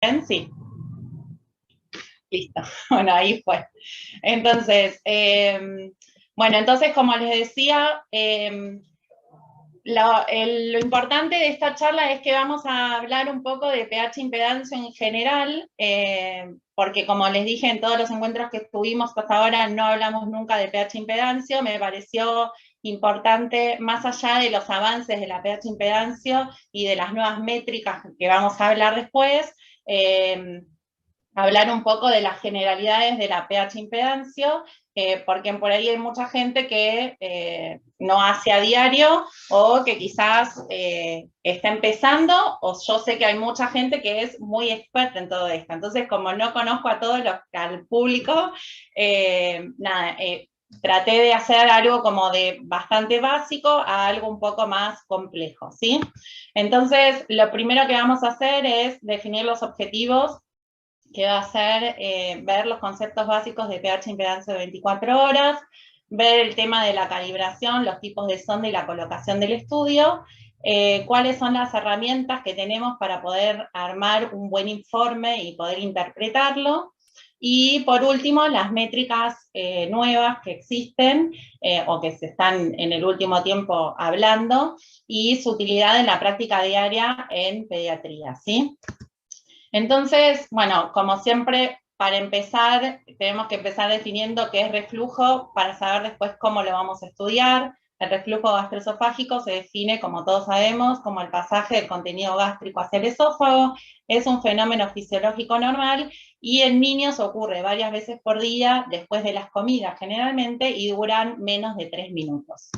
¿Bien? Sí, listo. Bueno, ahí fue. Entonces, bueno, entonces como les decía, lo importante de esta charla es que vamos a hablar un poco de pH impedancia en general, porque como les dije en todos los encuentros que tuvimos hasta ahora, no hablamos nunca de pH impedancia. Me pareció importante, más allá de los avances de la pH impedancia y de las nuevas métricas que vamos a hablar después, hablar un poco de las generalidades de la pH impedancia, porque por ahí hay mucha gente que no hace a diario o que quizás está empezando, o yo sé que hay mucha gente que es muy experta en todo esto. Entonces, como no conozco a todos al público, nada, traté de hacer algo como de bastante básico a algo un poco más complejo, ¿sí? Entonces, lo primero que vamos a hacer es definir los objetivos, que va a ser ver los conceptos básicos de pH impedancia de 24 horas, ver el tema de la calibración, los tipos de sonda y la colocación del estudio, cuáles son las herramientas que tenemos para poder armar un buen informe y poder interpretarlo, y por último, las métricas nuevas que existen o que se están en el último tiempo hablando, y su utilidad en la práctica diaria en pediatría, ¿sí? Entonces, bueno, como siempre, para empezar, tenemos que empezar definiendo qué es reflujo para saber después cómo lo vamos a estudiar. El reflujo gastroesofágico se define, como todos sabemos, como el pasaje del contenido gástrico hacia el esófago. Es un fenómeno fisiológico normal y en niños ocurre varias veces por día después de las comidas generalmente y duran menos de 3 minutos.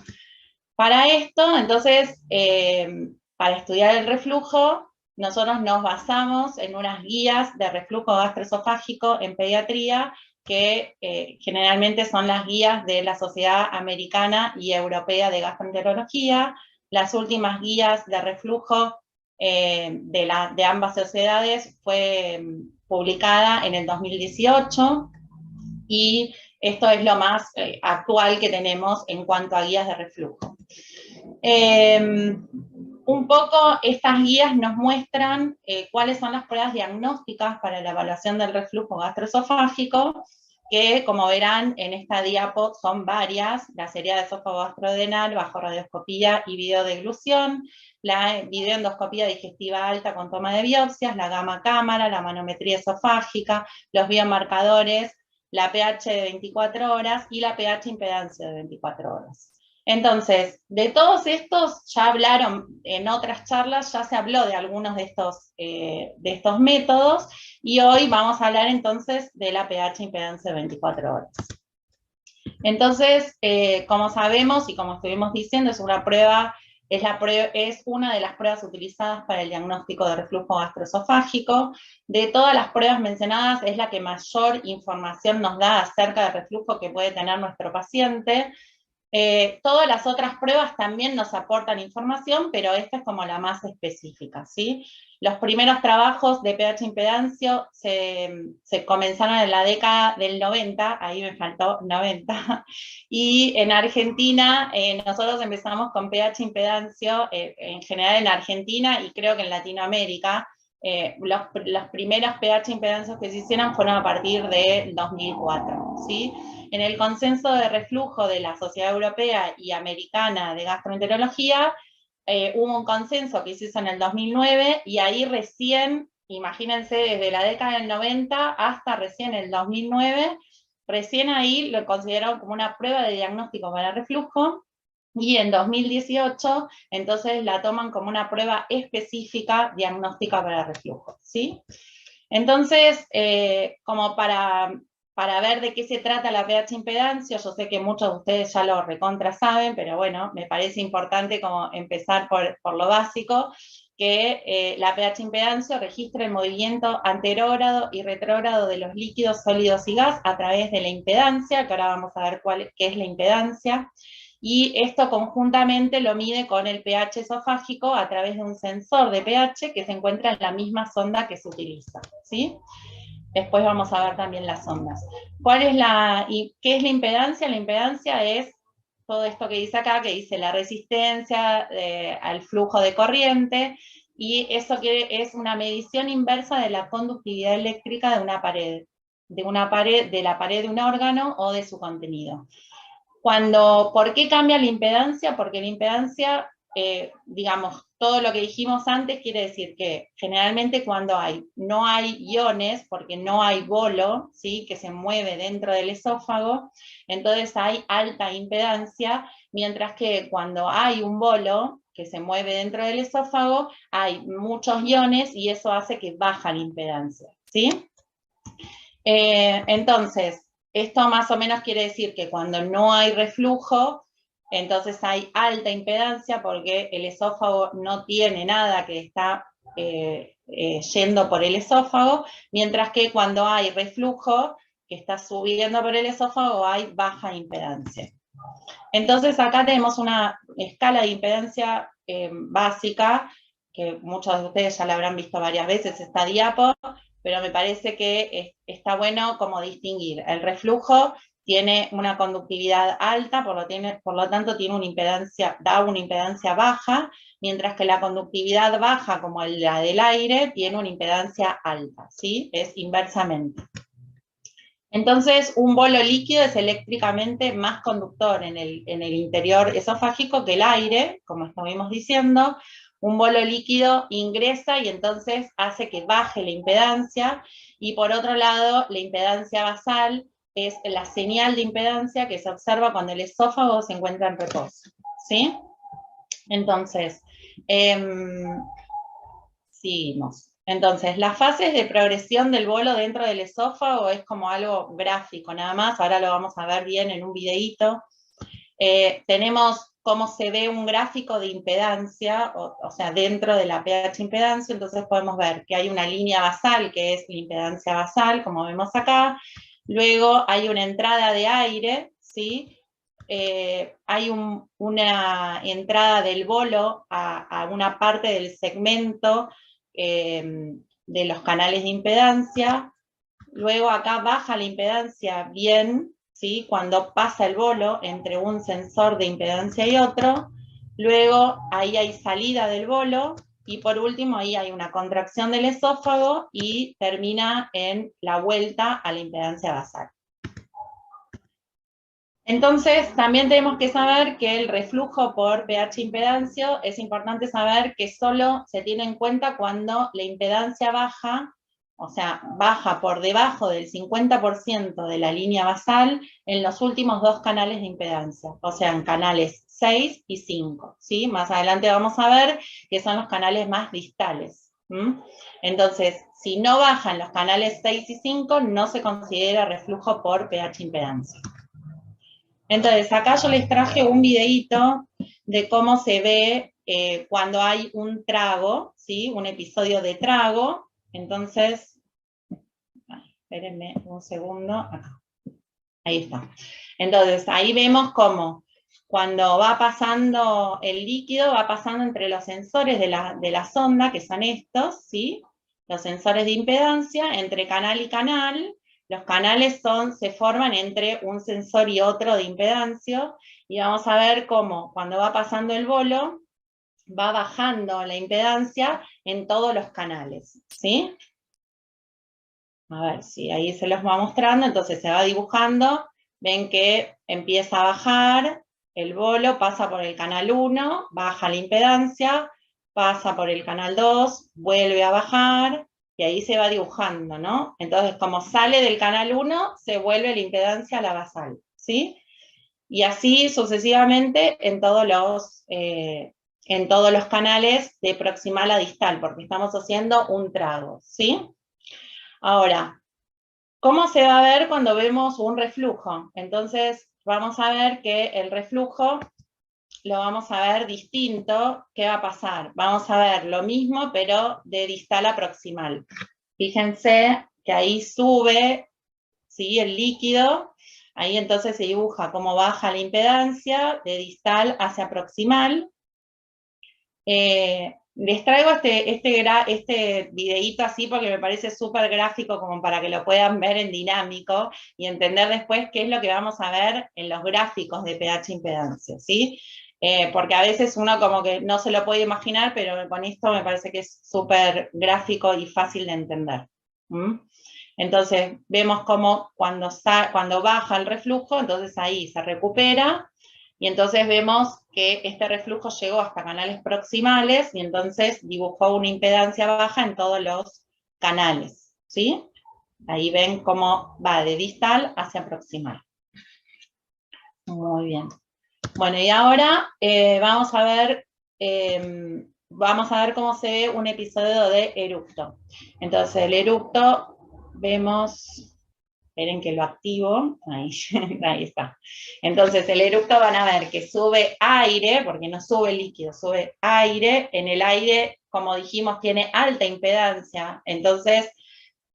Para esto, entonces, para estudiar el reflujo, nosotros nos basamos en unas guías de reflujo gastroesofágico en pediatría, que generalmente son las guías de la Sociedad Americana y Europea de Gastroenterología. Las últimas guías de reflujo de ambas sociedades fue publicada en el 2018, y esto es lo más actual que tenemos en cuanto a guías de reflujo. Un poco estas guías nos muestran cuáles son las pruebas diagnósticas para la evaluación del reflujo gastroesofágico, que como verán en esta diapo son varias: la serie de esófago gastrodenal bajo radioscopía y videodeglución, la videoendoscopía digestiva alta con toma de biopsias, la gamma cámara, la manometría esofágica, los biomarcadores, la pH de 24 horas y la pH impedancia de 24 horas. Entonces, de todos estos ya hablaron en otras charlas, ya se habló de algunos de estos métodos, y hoy vamos a hablar entonces de la pH impedancia de 24 horas. Entonces, como sabemos y como estuvimos diciendo, es una de las pruebas utilizadas para el diagnóstico de reflujo gastroesofágico. De todas las pruebas mencionadas, es la que mayor información nos da acerca del reflujo que puede tener nuestro paciente. Todas las otras pruebas también nos aportan información, pero esta es como la más específica, ¿sí? Los primeros trabajos de pH impedancia se comenzaron en la década del 90, ahí me faltó 90, y en Argentina nosotros empezamos con pH impedancia, en general en Argentina y creo que en Latinoamérica. Los primeros pH impedancias que se hicieron fueron a partir de 2004, ¿sí? En el consenso de reflujo de la Sociedad Europea y Americana de Gastroenterología, hubo un consenso que se hizo en el 2009, y ahí recién, imagínense, desde la década del 90 hasta recién el 2009, recién ahí lo consideraron como una prueba de diagnóstico para reflujo, y en 2018 entonces la toman como una prueba específica diagnóstica para reflujo, ¿sí? Entonces, como para ver de qué se trata la pH impedancia, yo sé que muchos de ustedes ya lo recontra saben, pero bueno, me parece importante como empezar por lo básico, que la pH impedancia registra el movimiento anterógrado y retrógrado de los líquidos, sólidos y gas a través de la impedancia, que ahora vamos a ver qué es la impedancia. Y esto conjuntamente lo mide con el pH esofágico a través de un sensor de pH que se encuentra en la misma sonda que se utiliza, ¿sí? Después vamos a ver también las ondas. ¿Qué es la impedancia? La impedancia es todo esto que dice acá, que dice la resistencia al flujo de corriente, y eso es una medición inversa de la conductividad eléctrica de una pared, de la pared de un órgano o de su contenido. ¿Por qué cambia la impedancia? Porque la impedancia, digamos, todo lo que dijimos antes quiere decir que generalmente cuando no hay iones, porque no hay bolo, ¿sí?, que se mueve dentro del esófago, entonces hay alta impedancia, mientras que cuando hay un bolo que se mueve dentro del esófago, hay muchos iones y eso hace que baja la impedancia, ¿sí? Entonces, esto más o menos quiere decir que cuando no hay reflujo, entonces hay alta impedancia porque el esófago no tiene nada que está yendo por el esófago, mientras que cuando hay reflujo que está subiendo por el esófago hay baja impedancia. Entonces acá tenemos una escala de impedancia básica, que muchos de ustedes ya la habrán visto varias veces, esta diapo, pero me parece que está bueno como distinguir. El reflujo tiene una conductividad alta, por lo tanto tiene da una impedancia baja, mientras que la conductividad baja, como la del aire, tiene una impedancia alta, ¿sí? Es inversamente. Entonces, un bolo líquido es eléctricamente más conductor en el interior esofágico que el aire, como estuvimos diciendo. Un bolo líquido ingresa y entonces hace que baje la impedancia, y por otro lado, la impedancia basal es la señal de impedancia que se observa cuando el esófago se encuentra en reposo, ¿sí? Entonces, seguimos. Entonces, las fases de progresión del bolo dentro del esófago es como algo gráfico nada más, ahora lo vamos a ver bien en un videíto. Tenemos cómo se ve un gráfico de impedancia, o sea, dentro de la pH impedancia, entonces podemos ver que hay una línea basal, que es la impedancia basal, como vemos acá, luego hay una entrada de aire, ¿sí? Hay una entrada del bolo a una parte del segmento de los canales de impedancia, luego acá baja la impedancia bien, ¿sí?, cuando pasa el bolo entre un sensor de impedancia y otro, luego ahí hay salida del bolo, y por último ahí hay una contracción del esófago y termina en la vuelta a la impedancia basal. Entonces, también tenemos que saber que el reflujo por pH impedancio es importante saber que solo se tiene en cuenta cuando la impedancia baja, o sea, baja por debajo del 50% de la línea basal en los últimos dos canales de impedancia, o sea, en canales 6 y 5, ¿sí? Más adelante vamos a ver que son los canales más distales. Entonces, si no bajan los canales 6 y 5, no se considera reflujo por pH impedancia. Entonces, acá yo les traje un videíto de cómo se ve cuando hay un trago, ¿sí? Un episodio de trago. Entonces, espérenme un segundo, acá. Ahí está. Entonces, ahí vemos cómo cuando va pasando el líquido, va pasando entre los sensores de la sonda, que son estos, ¿sí? Los sensores de impedancia, entre canal y canal. Los canales se forman entre un sensor y otro de impedancia, y vamos a ver cómo cuando va pasando el bolo, va bajando la impedancia en todos los canales, ¿sí? A ver si ahí se los va mostrando, entonces se va dibujando, ven que empieza a bajar, el bolo pasa por el canal 1, baja la impedancia, pasa por el canal 2, vuelve a bajar, y ahí se va dibujando, ¿no? Entonces, como sale del canal 1, se vuelve la impedancia a la basal, ¿sí? Y así sucesivamente en todos los canales de proximal a distal, porque estamos haciendo un trago, ¿sí? Ahora, ¿cómo se va a ver cuando vemos un reflujo? Entonces, vamos a ver que el reflujo lo vamos a ver distinto. ¿Qué va a pasar? Vamos a ver lo mismo, pero de distal a proximal. Fíjense que ahí sube, ¿sí?, el líquido, ahí entonces se dibuja cómo baja la impedancia de distal hacia proximal. Les traigo este videíto así porque me parece súper gráfico, como para que lo puedan ver en dinámico y entender después qué es lo que vamos a ver en los gráficos de pH impedancia, ¿sí? porque a veces uno como que no se lo puede imaginar, pero con esto me parece que es súper gráfico y fácil de entender. ¿Mm? Entonces, vemos cómo cuando baja el reflujo, entonces ahí se recupera, y entonces vemos que este reflujo llegó hasta canales proximales, y entonces dibujó una impedancia baja en todos los canales, ¿sí? Ahí ven cómo va de distal hacia proximal. Muy bien. Bueno, y ahora vamos a ver cómo se ve un episodio de eructo. Entonces, el eructo, vemos, esperen que lo activo, ahí, ahí está. Entonces, el eructo van a ver que sube aire, porque no sube líquido, sube aire. En el aire, como dijimos, tiene alta impedancia, entonces,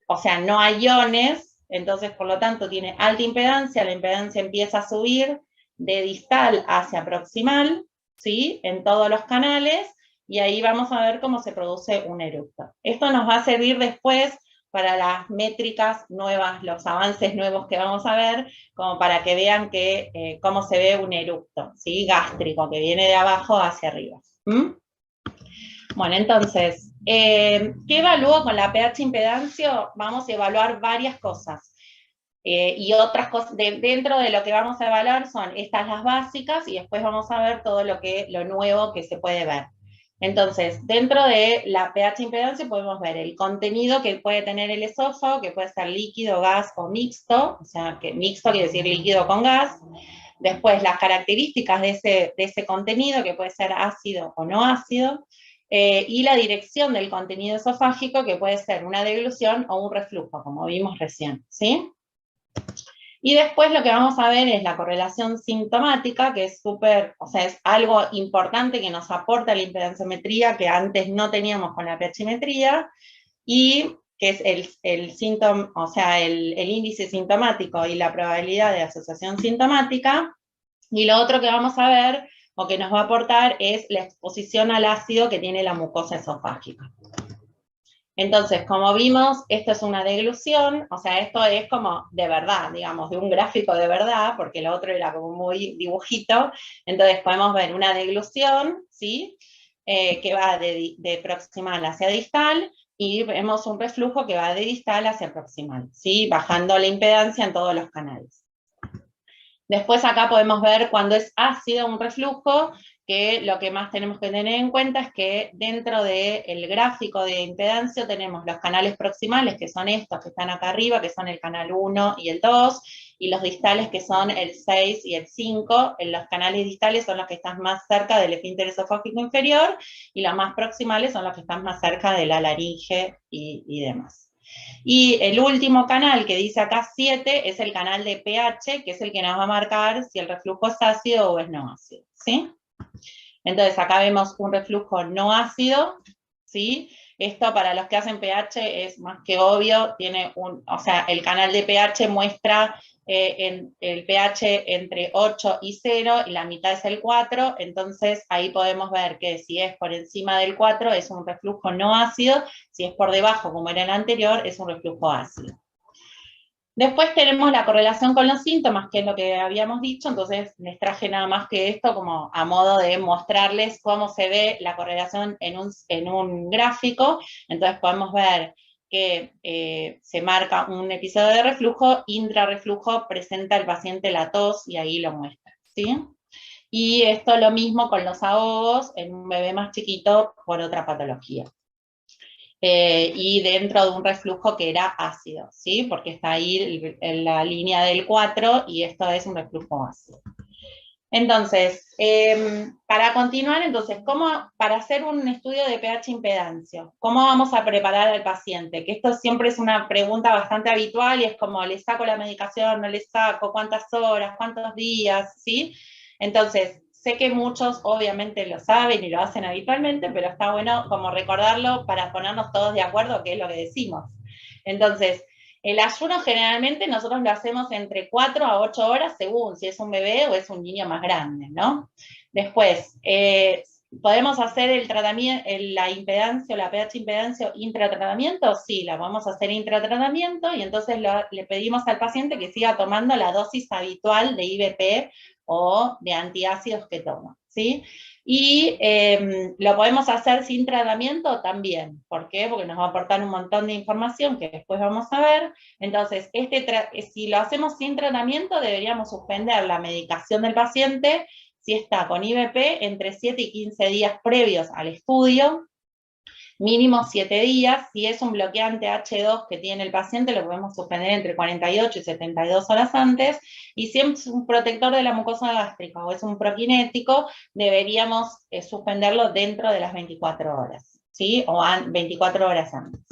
o sea, no hay iones, entonces, por lo tanto, tiene alta impedancia, la impedancia empieza a subir de distal hacia proximal, ¿sí? En todos los canales, y ahí vamos a ver cómo se produce un eructo. Esto nos va a servir después para las métricas nuevas, los avances nuevos que vamos a ver, como para que vean cómo se ve un eructo, ¿sí? Gástrico, que viene de abajo hacia arriba. ¿Mm? Bueno, entonces, ¿qué evalúo con la pH impedancio? Vamos a evaluar varias cosas. Y otras cosas, dentro de lo que vamos a evaluar son estas las básicas, y después vamos a ver todo lo nuevo que se puede ver. Entonces, dentro de la pH impedancia podemos ver el contenido que puede tener el esófago, que puede ser líquido, gas o mixto, o sea, que mixto quiere decir líquido con gas. Después, las características de ese contenido, que puede ser ácido o no ácido. Y la dirección del contenido esofágico, que puede ser una deglución o un reflujo, como vimos recién, ¿sí? Y después lo que vamos a ver es la correlación sintomática, que es o sea, es algo importante que nos aporta la impedanciometría, que antes no teníamos con la pHimetría, y que es el síntoma, o sea, el índice sintomático y la probabilidad de asociación sintomática. Y lo otro que vamos a ver, o que nos va a aportar, es la exposición al ácido que tiene la mucosa esofágica. Entonces, como vimos, esto es una deglución, o sea, esto es como de verdad, digamos, de un gráfico de verdad, porque lo otro era como muy dibujito. Entonces podemos ver una deglución, ¿sí? Que va de proximal hacia distal, y vemos un reflujo que va de distal hacia proximal, ¿sí? Bajando la impedancia en todos los canales. Después acá podemos ver cuando es ácido un reflujo, que lo que más tenemos que tener en cuenta es que dentro del gráfico de impedancia tenemos los canales proximales, que son estos que están acá arriba, que son el canal 1 y el 2, y los distales, que son el 6 y el 5. En los canales distales son los que están más cerca del esfínter esofágico inferior, y los más proximales son los que están más cerca de la laringe y demás. Y el último canal que dice acá 7 es el canal de pH, que es el que nos va a marcar si el reflujo es ácido o es no ácido, ¿sí? Entonces acá vemos un reflujo no ácido, ¿sí? Esto para los que hacen pH es más que obvio, o sea, el canal de pH muestra el pH entre 8 y 0, y la mitad es el 4, entonces ahí podemos ver que si es por encima del 4 es un reflujo no ácido, si es por debajo, como era el anterior, es un reflujo ácido. Después tenemos la correlación con los síntomas, que es lo que habíamos dicho, entonces les traje nada más que esto como a modo de mostrarles cómo se ve la correlación en un gráfico. Entonces podemos ver que se marca un episodio de reflujo, intrarreflujo, presenta el paciente la tos y ahí lo muestra, ¿sí? Y esto lo mismo con los ahogos en un bebé más chiquito por otra patología. Y dentro de un reflujo que era ácido, ¿sí? Porque está ahí en la línea del 4 y esto es un reflujo ácido. Entonces, para continuar, entonces, para hacer un estudio de pH impedancia, ¿cómo vamos a preparar al paciente? Que esto siempre es una pregunta bastante habitual y es como, ¿le saco la medicación? ¿No le saco? ¿Cuántas horas? ¿Cuántos días? ¿Sí? Entonces, sé que muchos obviamente lo saben y lo hacen habitualmente, pero está bueno como recordarlo para ponernos todos de acuerdo qué es lo que decimos. Entonces, el ayuno generalmente nosotros lo hacemos entre 4 a 8 horas, según si es un bebé o es un niño más grande, ¿no? Después, ¿podemos hacer el tratamiento, la impedancia o la pH impedancia intratratamiento? Sí, la vamos a hacer intratratamiento, y entonces le pedimos al paciente que siga tomando la dosis habitual de IVP o de antiácidos que toma, ¿sí? Y lo podemos hacer sin tratamiento también. ¿Por qué? Porque nos va a aportar un montón de información que después vamos a ver. Entonces, si lo hacemos sin tratamiento, deberíamos suspender la medicación del paciente si está con IBP entre 7 y 15 días previos al estudio, mínimo 7 días. Si es un bloqueante H2 que tiene el paciente, lo podemos suspender entre 48 y 72 horas antes. Y si es un protector de la mucosa gástrica o es un prokinético, deberíamos suspenderlo dentro de las 24 horas, ¿sí? O 24 horas antes.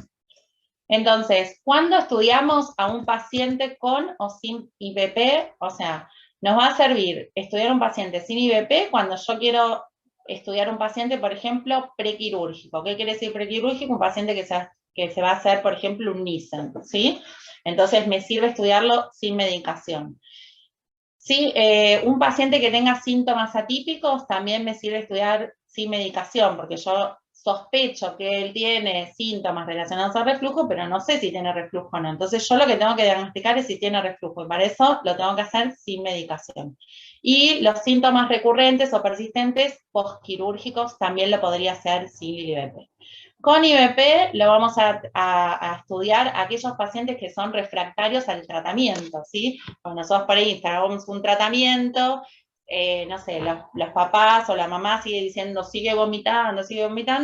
Entonces, ¿cuándo estudiamos a un paciente con o sin IBP? O sea, nos va a servir estudiar un paciente sin IBP cuando yo quiero estudiar un paciente, por ejemplo, prequirúrgico. ¿Qué quiere decir prequirúrgico? Un paciente que se va a hacer, por ejemplo, un Nissen, ¿sí? Entonces me sirve estudiarlo sin medicación. Sí, un paciente que tenga síntomas atípicos también me sirve estudiar sin medicación, porque yo sospecho que él tiene síntomas relacionados al reflujo, pero no sé si tiene reflujo o no. Entonces yo lo que tengo que diagnosticar es si tiene reflujo, y para eso lo tengo que hacer sin medicación. Y los síntomas recurrentes o persistentes postquirúrgicos también lo podría hacer sin IBP. Con IBP lo vamos a estudiar a aquellos pacientes que son refractarios al tratamiento, ¿sí? Cuando nosotros por ahí instalamos un tratamiento, no sé, los papás o la mamá sigue diciendo, sigue vomitando,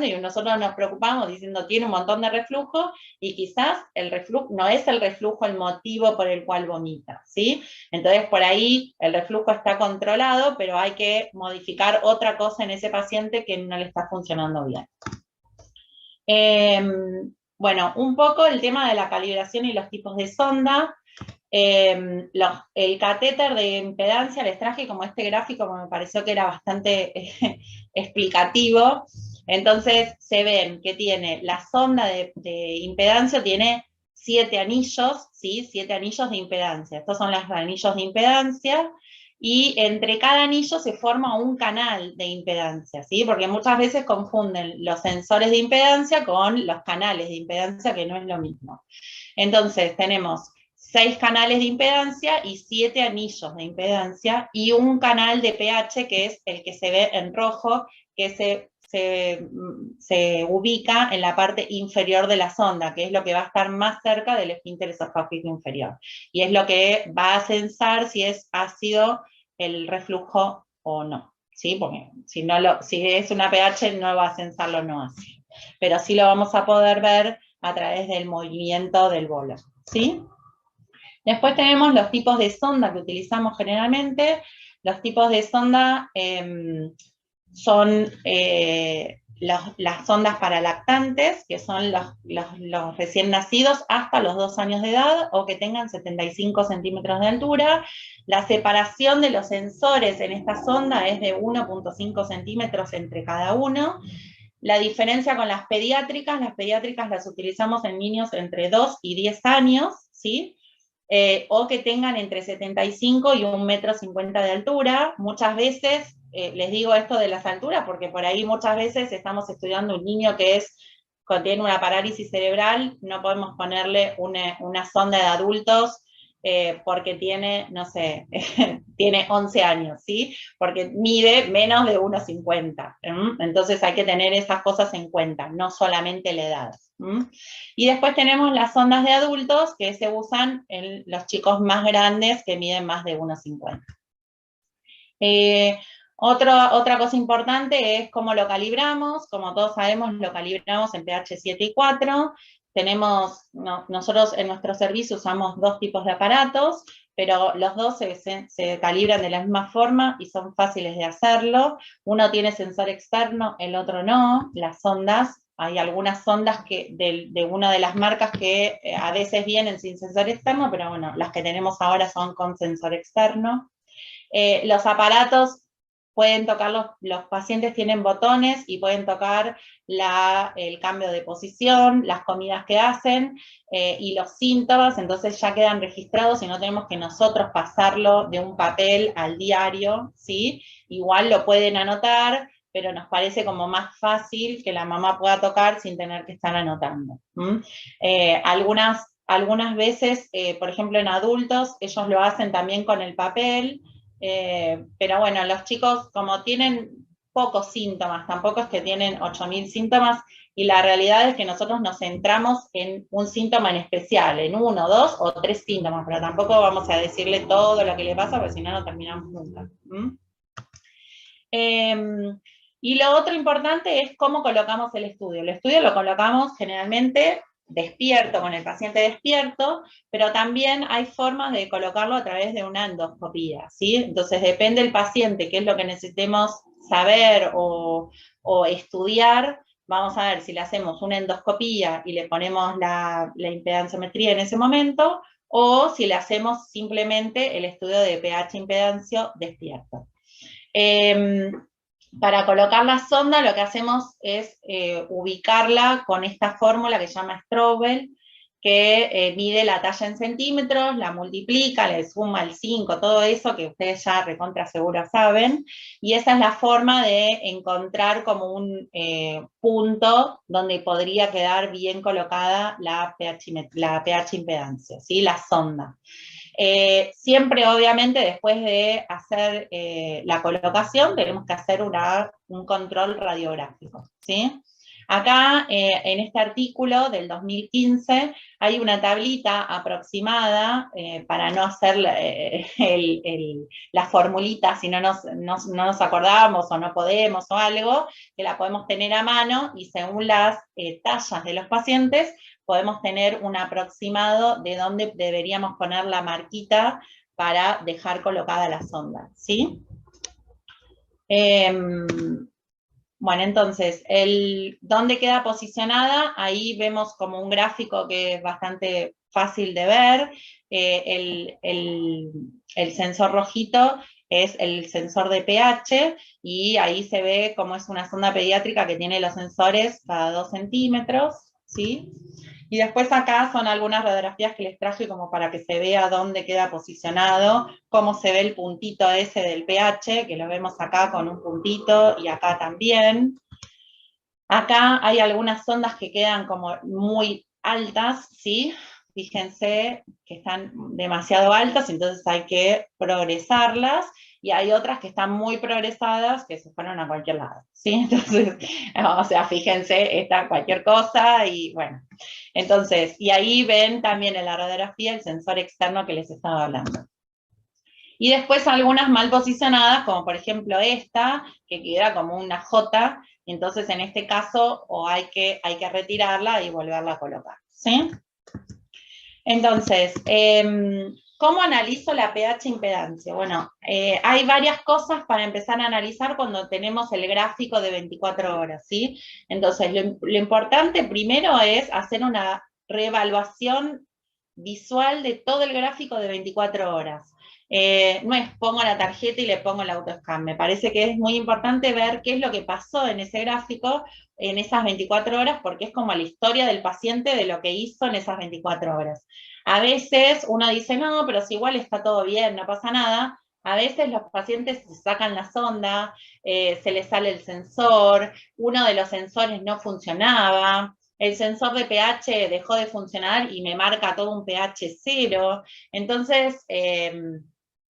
y nosotros nos preocupamos diciendo, tiene un montón de reflujo, y quizás el reflujo, no es el reflujo el motivo por el cual vomita, ¿sí? Entonces por ahí el reflujo está controlado, pero hay que modificar otra cosa en ese paciente que no le está funcionando bien. Bueno, un poco el tema de la calibración y los tipos de sonda. El catéter de impedancia les traje como este gráfico, que me pareció que era bastante explicativo. Entonces se ven que tiene la sonda de impedancia, tiene 7 anillos, ¿sí? 7 anillos de impedancia. Estos son los anillos de impedancia. Y entre cada anillo se forma un canal de impedancia, ¿sí? Porque muchas veces confunden los sensores de impedancia con los canales de impedancia, que no es lo mismo. Entonces tenemos 6 canales de impedancia y 7 anillos de impedancia, y un canal de pH, que es el que se ve en rojo, que se ubica en la parte inferior de la sonda, que es lo que va a estar más cerca del esfínter esofágico inferior. Y es lo que va a censar si es ácido el reflujo o no, ¿sí? Porque si es una pH no va a censarlo no ácido. Pero sí lo vamos a poder ver a través del movimiento del bolo, ¿sí? Después tenemos los tipos de sonda que utilizamos generalmente. Los tipos de sonda son las sondas para lactantes, que son los recién nacidos hasta los 2 años de edad, o que tengan 75 centímetros de altura. La separación de los sensores en esta sonda es de 1,5 centímetros entre cada uno. La diferencia con las pediátricas las utilizamos en niños entre 2 y 10 años, ¿sí? O que tengan entre 75 y 1,50 m de altura. Muchas veces, les digo esto de las alturas, porque por ahí muchas veces estamos estudiando un niño que tiene una parálisis cerebral, no podemos ponerle una sonda de adultos porque tiene, no sé, tiene 11 años, ¿sí? Porque mide menos de 1,50. Entonces hay que tener esas cosas en cuenta, no solamente la edad. Y después tenemos las sondas de adultos que se usan en los chicos más grandes que miden más de 1,50. Otra cosa importante es cómo lo calibramos. Como todos sabemos, lo calibramos en pH 7 y 4. Nosotros en nuestro servicio usamos 2 tipos de aparatos, pero los dos se calibran de la misma forma y son fáciles de hacerlo. Uno tiene sensor externo, el otro no. Las sondas, hay algunas sondas de una de las marcas que a veces vienen sin sensor externo, pero bueno, las que tenemos ahora son con sensor externo. Los aparatos pueden tocar, los pacientes tienen botones y pueden tocar el cambio de posición, las comidas que hacen y los síntomas, entonces ya quedan registrados y no tenemos que nosotros pasarlo de un papel al diario, ¿sí? Igual lo pueden anotar, pero nos parece como más fácil que la mamá pueda tocar sin tener que estar anotando. Algunas veces, por ejemplo en adultos, ellos lo hacen también con el papel, pero bueno, los chicos como tienen pocos síntomas, tampoco es que tienen 8.000 síntomas, y la realidad es que nosotros nos centramos en un síntoma en especial, en 1, 2 o 3 síntomas, pero tampoco vamos a decirle todo lo que le pasa, porque si no, no terminamos nunca. Y lo otro importante es cómo colocamos el estudio. El estudio lo colocamos generalmente despierto, con el paciente despierto, pero también hay formas de colocarlo a través de una endoscopía, ¿sí? Entonces depende del paciente qué es lo que necesitemos saber o estudiar. Vamos a ver si le hacemos una endoscopía y le ponemos la impedanciometría en ese momento, o si le hacemos simplemente el estudio de pH impedancio despierto. Para colocar la sonda lo que hacemos es ubicarla con esta fórmula que se llama Strobel, que mide la talla en centímetros, la multiplica, le suma el 5, todo eso que ustedes ya recontra seguro saben, y esa es la forma de encontrar como un punto donde podría quedar bien colocada la pH impedancia, ¿sí? La sonda. Siempre, obviamente, después de hacer la colocación, tenemos que hacer un control radiográfico, ¿sí? Acá, en este artículo del 2015, hay una tablita aproximada, para no hacer la formulita, si no nos acordamos o no podemos o algo, que la podemos tener a mano, y según las tallas de los pacientes, podemos tener un aproximado de dónde deberíamos poner la marquita para dejar colocada la sonda, ¿sí? Bueno, entonces, dónde queda posicionada, ahí vemos como un gráfico que es bastante fácil de ver. El sensor rojito es el sensor de pH, y ahí se ve cómo es una sonda pediátrica que tiene los sensores cada 2 centímetros, ¿sí? Y después acá son algunas radiografías que les traje como para que se vea dónde queda posicionado, cómo se ve el puntito ese del pH, que lo vemos acá con un puntito y acá también. Acá hay algunas sondas que quedan como muy altas, ¿sí? Fíjense que están demasiado altas, entonces hay que progresarlas, y hay otras que están muy progresadas que se fueron a cualquier lado, ¿sí? Entonces, o sea, fíjense, está cualquier cosa, y bueno. Entonces, y ahí ven también en la radiografía el sensor externo que les estaba hablando. Y después algunas mal posicionadas, como por ejemplo esta, que queda como una J, entonces en este caso o hay que retirarla y volverla a colocar, ¿sí? Entonces, ¿cómo analizo la pH impedancia? Bueno, hay varias cosas para empezar a analizar cuando tenemos el gráfico de 24 horas, ¿sí? Entonces, lo importante primero es hacer una reevaluación visual de todo el gráfico de 24 horas. No es pongo la tarjeta y le pongo el autoscan. Me parece que es muy importante ver qué es lo que pasó en ese gráfico en esas 24 horas, porque es como la historia del paciente de lo que hizo en esas 24 horas. A veces uno dice, no, pero si igual está todo bien, no pasa nada. A veces los pacientes se sacan la sonda, se les sale el sensor, uno de los sensores no funcionaba, el sensor de pH dejó de funcionar y me marca todo un pH 0. Entonces,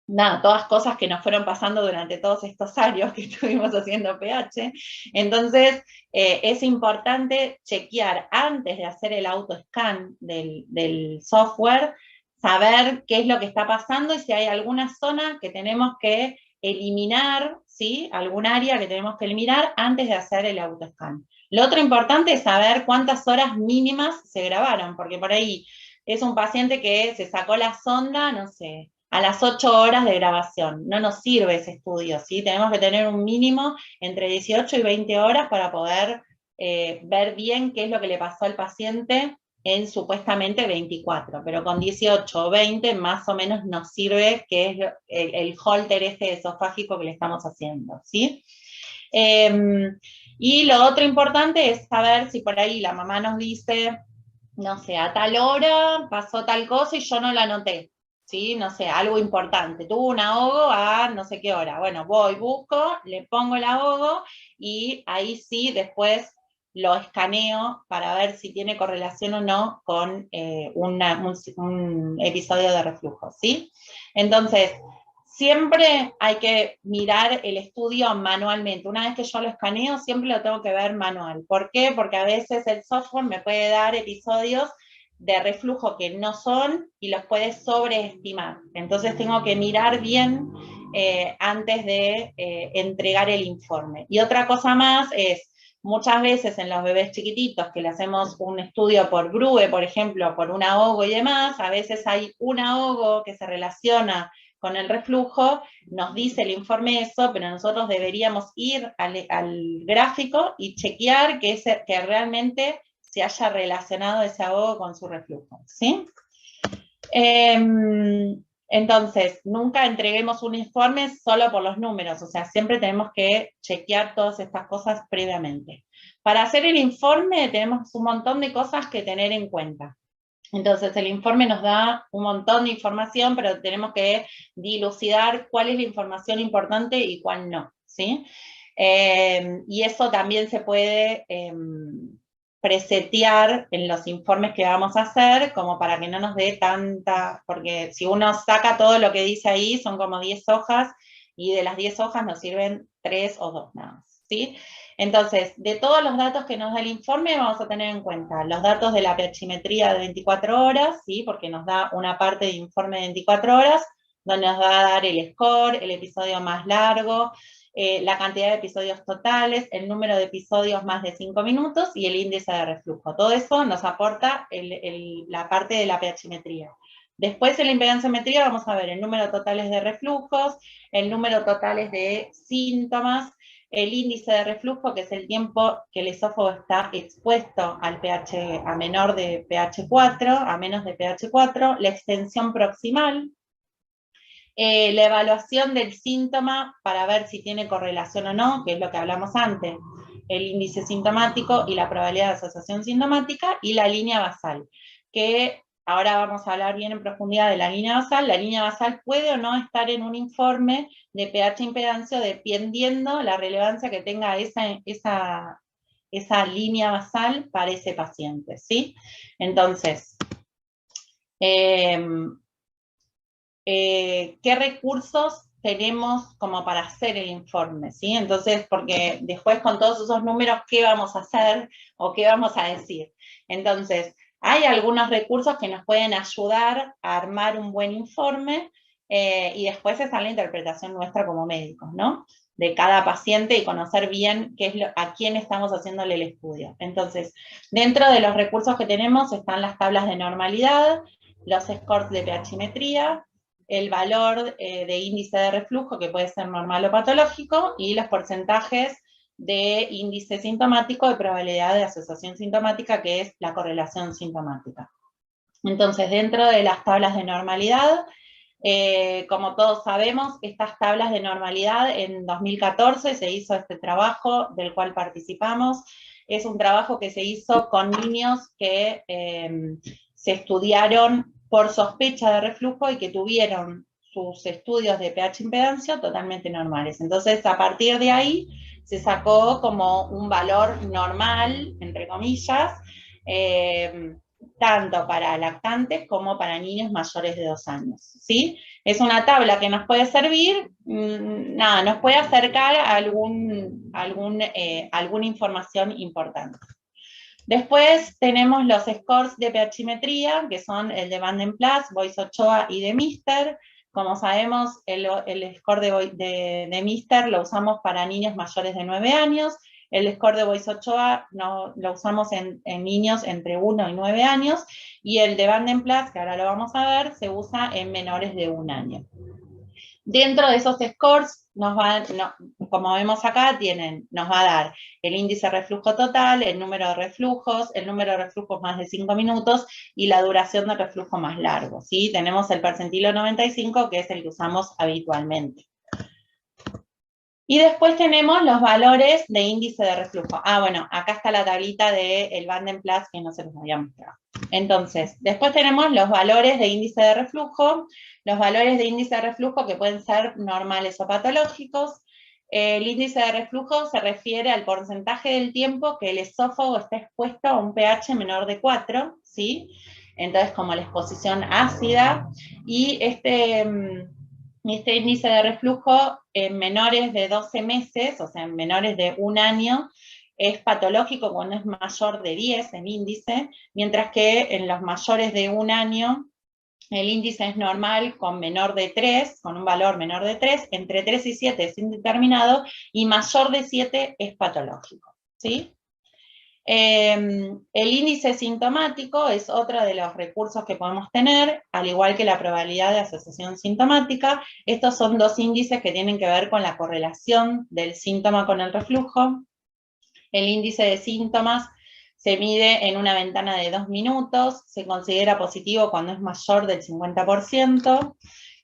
nada, todas cosas que nos fueron pasando durante todos estos años que estuvimos haciendo pH. Entonces, es importante chequear antes de hacer el autoscan del software, saber qué es lo que está pasando y si hay alguna zona que tenemos que eliminar, ¿sí? Algún área que tenemos que eliminar antes de hacer el autoscan. Lo otro importante es saber cuántas horas mínimas se grabaron, porque por ahí es un paciente que se sacó la sonda, no sé, a las 8 horas de grabación. No nos sirve ese estudio, ¿sí? Tenemos que tener un mínimo entre 18 y 20 horas para poder ver bien qué es lo que le pasó al paciente en supuestamente 24, pero con 18 o 20 más o menos nos sirve, que es el holter este esofágico que le estamos haciendo, ¿sí? Y lo otro importante es saber si por ahí la mamá nos dice, no sé, a tal hora pasó tal cosa y yo no la anoté, ¿sí? No sé, algo importante, tuvo un ahogo a no sé qué hora. Bueno, voy, busco, le pongo el ahogo y ahí sí después lo escaneo para ver si tiene correlación o no con un episodio de reflujo, ¿sí? Entonces, siempre hay que mirar el estudio manualmente. Una vez que yo lo escaneo, siempre lo tengo que ver manual. ¿Por qué? Porque a veces el software me puede dar episodios de reflujo que no son y los puede sobreestimar. Entonces tengo que mirar bien antes de entregar el informe. Y otra cosa más es, muchas veces en los bebés chiquititos que le hacemos un estudio por GRUE, por ejemplo, por un ahogo y demás, a veces hay un ahogo que se relaciona con el reflujo, nos dice el informe eso, pero nosotros deberíamos ir al gráfico y chequear que realmente se haya relacionado ese ahogo con su reflujo, ¿sí? Entonces, nunca entreguemos un informe solo por los números, o sea, siempre tenemos que chequear todas estas cosas previamente. Para hacer el informe tenemos un montón de cosas que tener en cuenta. Entonces, el informe nos da un montón de información, pero tenemos que dilucidar cuál es la información importante y cuál no, ¿sí? Y eso también se puede presetear en los informes que vamos a hacer, como para que no nos dé tanta, porque si uno saca todo lo que dice ahí, son como 10 hojas, y de las 10 hojas nos sirven 3 o 2 nada más, ¿sí? Entonces, de todos los datos que nos da el informe, vamos a tener en cuenta los datos de la pH-metría de 24 horas, ¿sí? Porque nos da una parte de informe de 24 horas, donde nos va a dar el score, el episodio más largo, la cantidad de episodios totales, el número de episodios más de 5 minutos y el índice de reflujo. Todo eso nos aporta la parte de la pH-metría. Después en la impedanciometría vamos a ver el número totales de reflujos, el número totales de síntomas, el índice de reflujo, que es el tiempo que el esófago está expuesto al pH a menor de pH 4, a menos de pH 4, la extensión proximal, la evaluación del síntoma para ver si tiene correlación o no, que es lo que hablamos antes, el índice sintomático y la probabilidad de asociación sintomática, y la línea basal, que ahora vamos a hablar bien en profundidad de la línea basal. La línea basal puede o no estar en un informe de pH impedancia dependiendo la relevancia que tenga esa línea basal para ese paciente, ¿sí? Entonces, ¿qué recursos tenemos como para hacer el informe? ¿Sí? Entonces, porque después con todos esos números, ¿qué vamos a hacer o qué vamos a decir? Entonces, hay algunos recursos que nos pueden ayudar a armar un buen informe y después está la interpretación nuestra como médicos, ¿no? De cada paciente y conocer bien a quién estamos haciéndole el estudio. Entonces, dentro de los recursos que tenemos están las tablas de normalidad, los scores de pH-metría, el valor de índice de reflujo, que puede ser normal o patológico, y los porcentajes de índice sintomático de probabilidad de asociación sintomática, que es la correlación sintomática. Entonces, dentro de las tablas de normalidad, como todos sabemos, estas tablas de normalidad en 2014 se hizo este trabajo del cual participamos. Es un trabajo que se hizo con niños que se estudiaron por sospecha de reflujo y que tuvieron sus estudios de pH impedancia totalmente normales. Entonces, a partir de ahí, se sacó como un valor normal, entre comillas, tanto para lactantes como para niños mayores de 2 años, ¿sí? Es una tabla que nos puede servir, nada, nos puede acercar a alguna información importante. Después tenemos los scores de pH-metría, que son el de Vanden Plas, Boyce Ochoa y de Mister. Como sabemos, el score de Mister lo usamos para niños mayores de 9 años, el score de Boyce Ochoa lo usamos en niños entre 1 y 9 años, y el de Vanden Plas, que ahora lo vamos a ver, se usa en menores de 1 año. Dentro de esos scores, como vemos acá, nos va a dar el índice de reflujo total, el número de reflujos más de 5 minutos y la duración de reflujo más largo, ¿sí? Tenemos el percentilo 95, que es el que usamos habitualmente. Y después tenemos los valores de índice de reflujo. Bueno, acá está la tablita del Vanden Plas que no se los había mostrado. Entonces, después tenemos los valores de índice de reflujo. Los valores de índice de reflujo que pueden ser normales o patológicos. El índice de reflujo se refiere al porcentaje del tiempo que el esófago está expuesto a un pH menor de 4, ¿sí? Entonces, como la exposición ácida. Y Este índice de reflujo en menores de 12 meses, o sea, en menores de 1 año, es patológico cuando es mayor de 10 el índice, mientras que en los mayores de 1 año el índice es normal con menor de 3, con un valor menor de 3, entre 3 y 7 es indeterminado, y mayor de 7 es patológico, ¿sí? El índice sintomático es otro de los recursos que podemos tener, al igual que la probabilidad de asociación sintomática. Estos son dos índices que tienen que ver con la correlación del síntoma con el reflujo. El índice de síntomas se mide en una ventana de 2 minutos, se considera positivo cuando es mayor del 50%,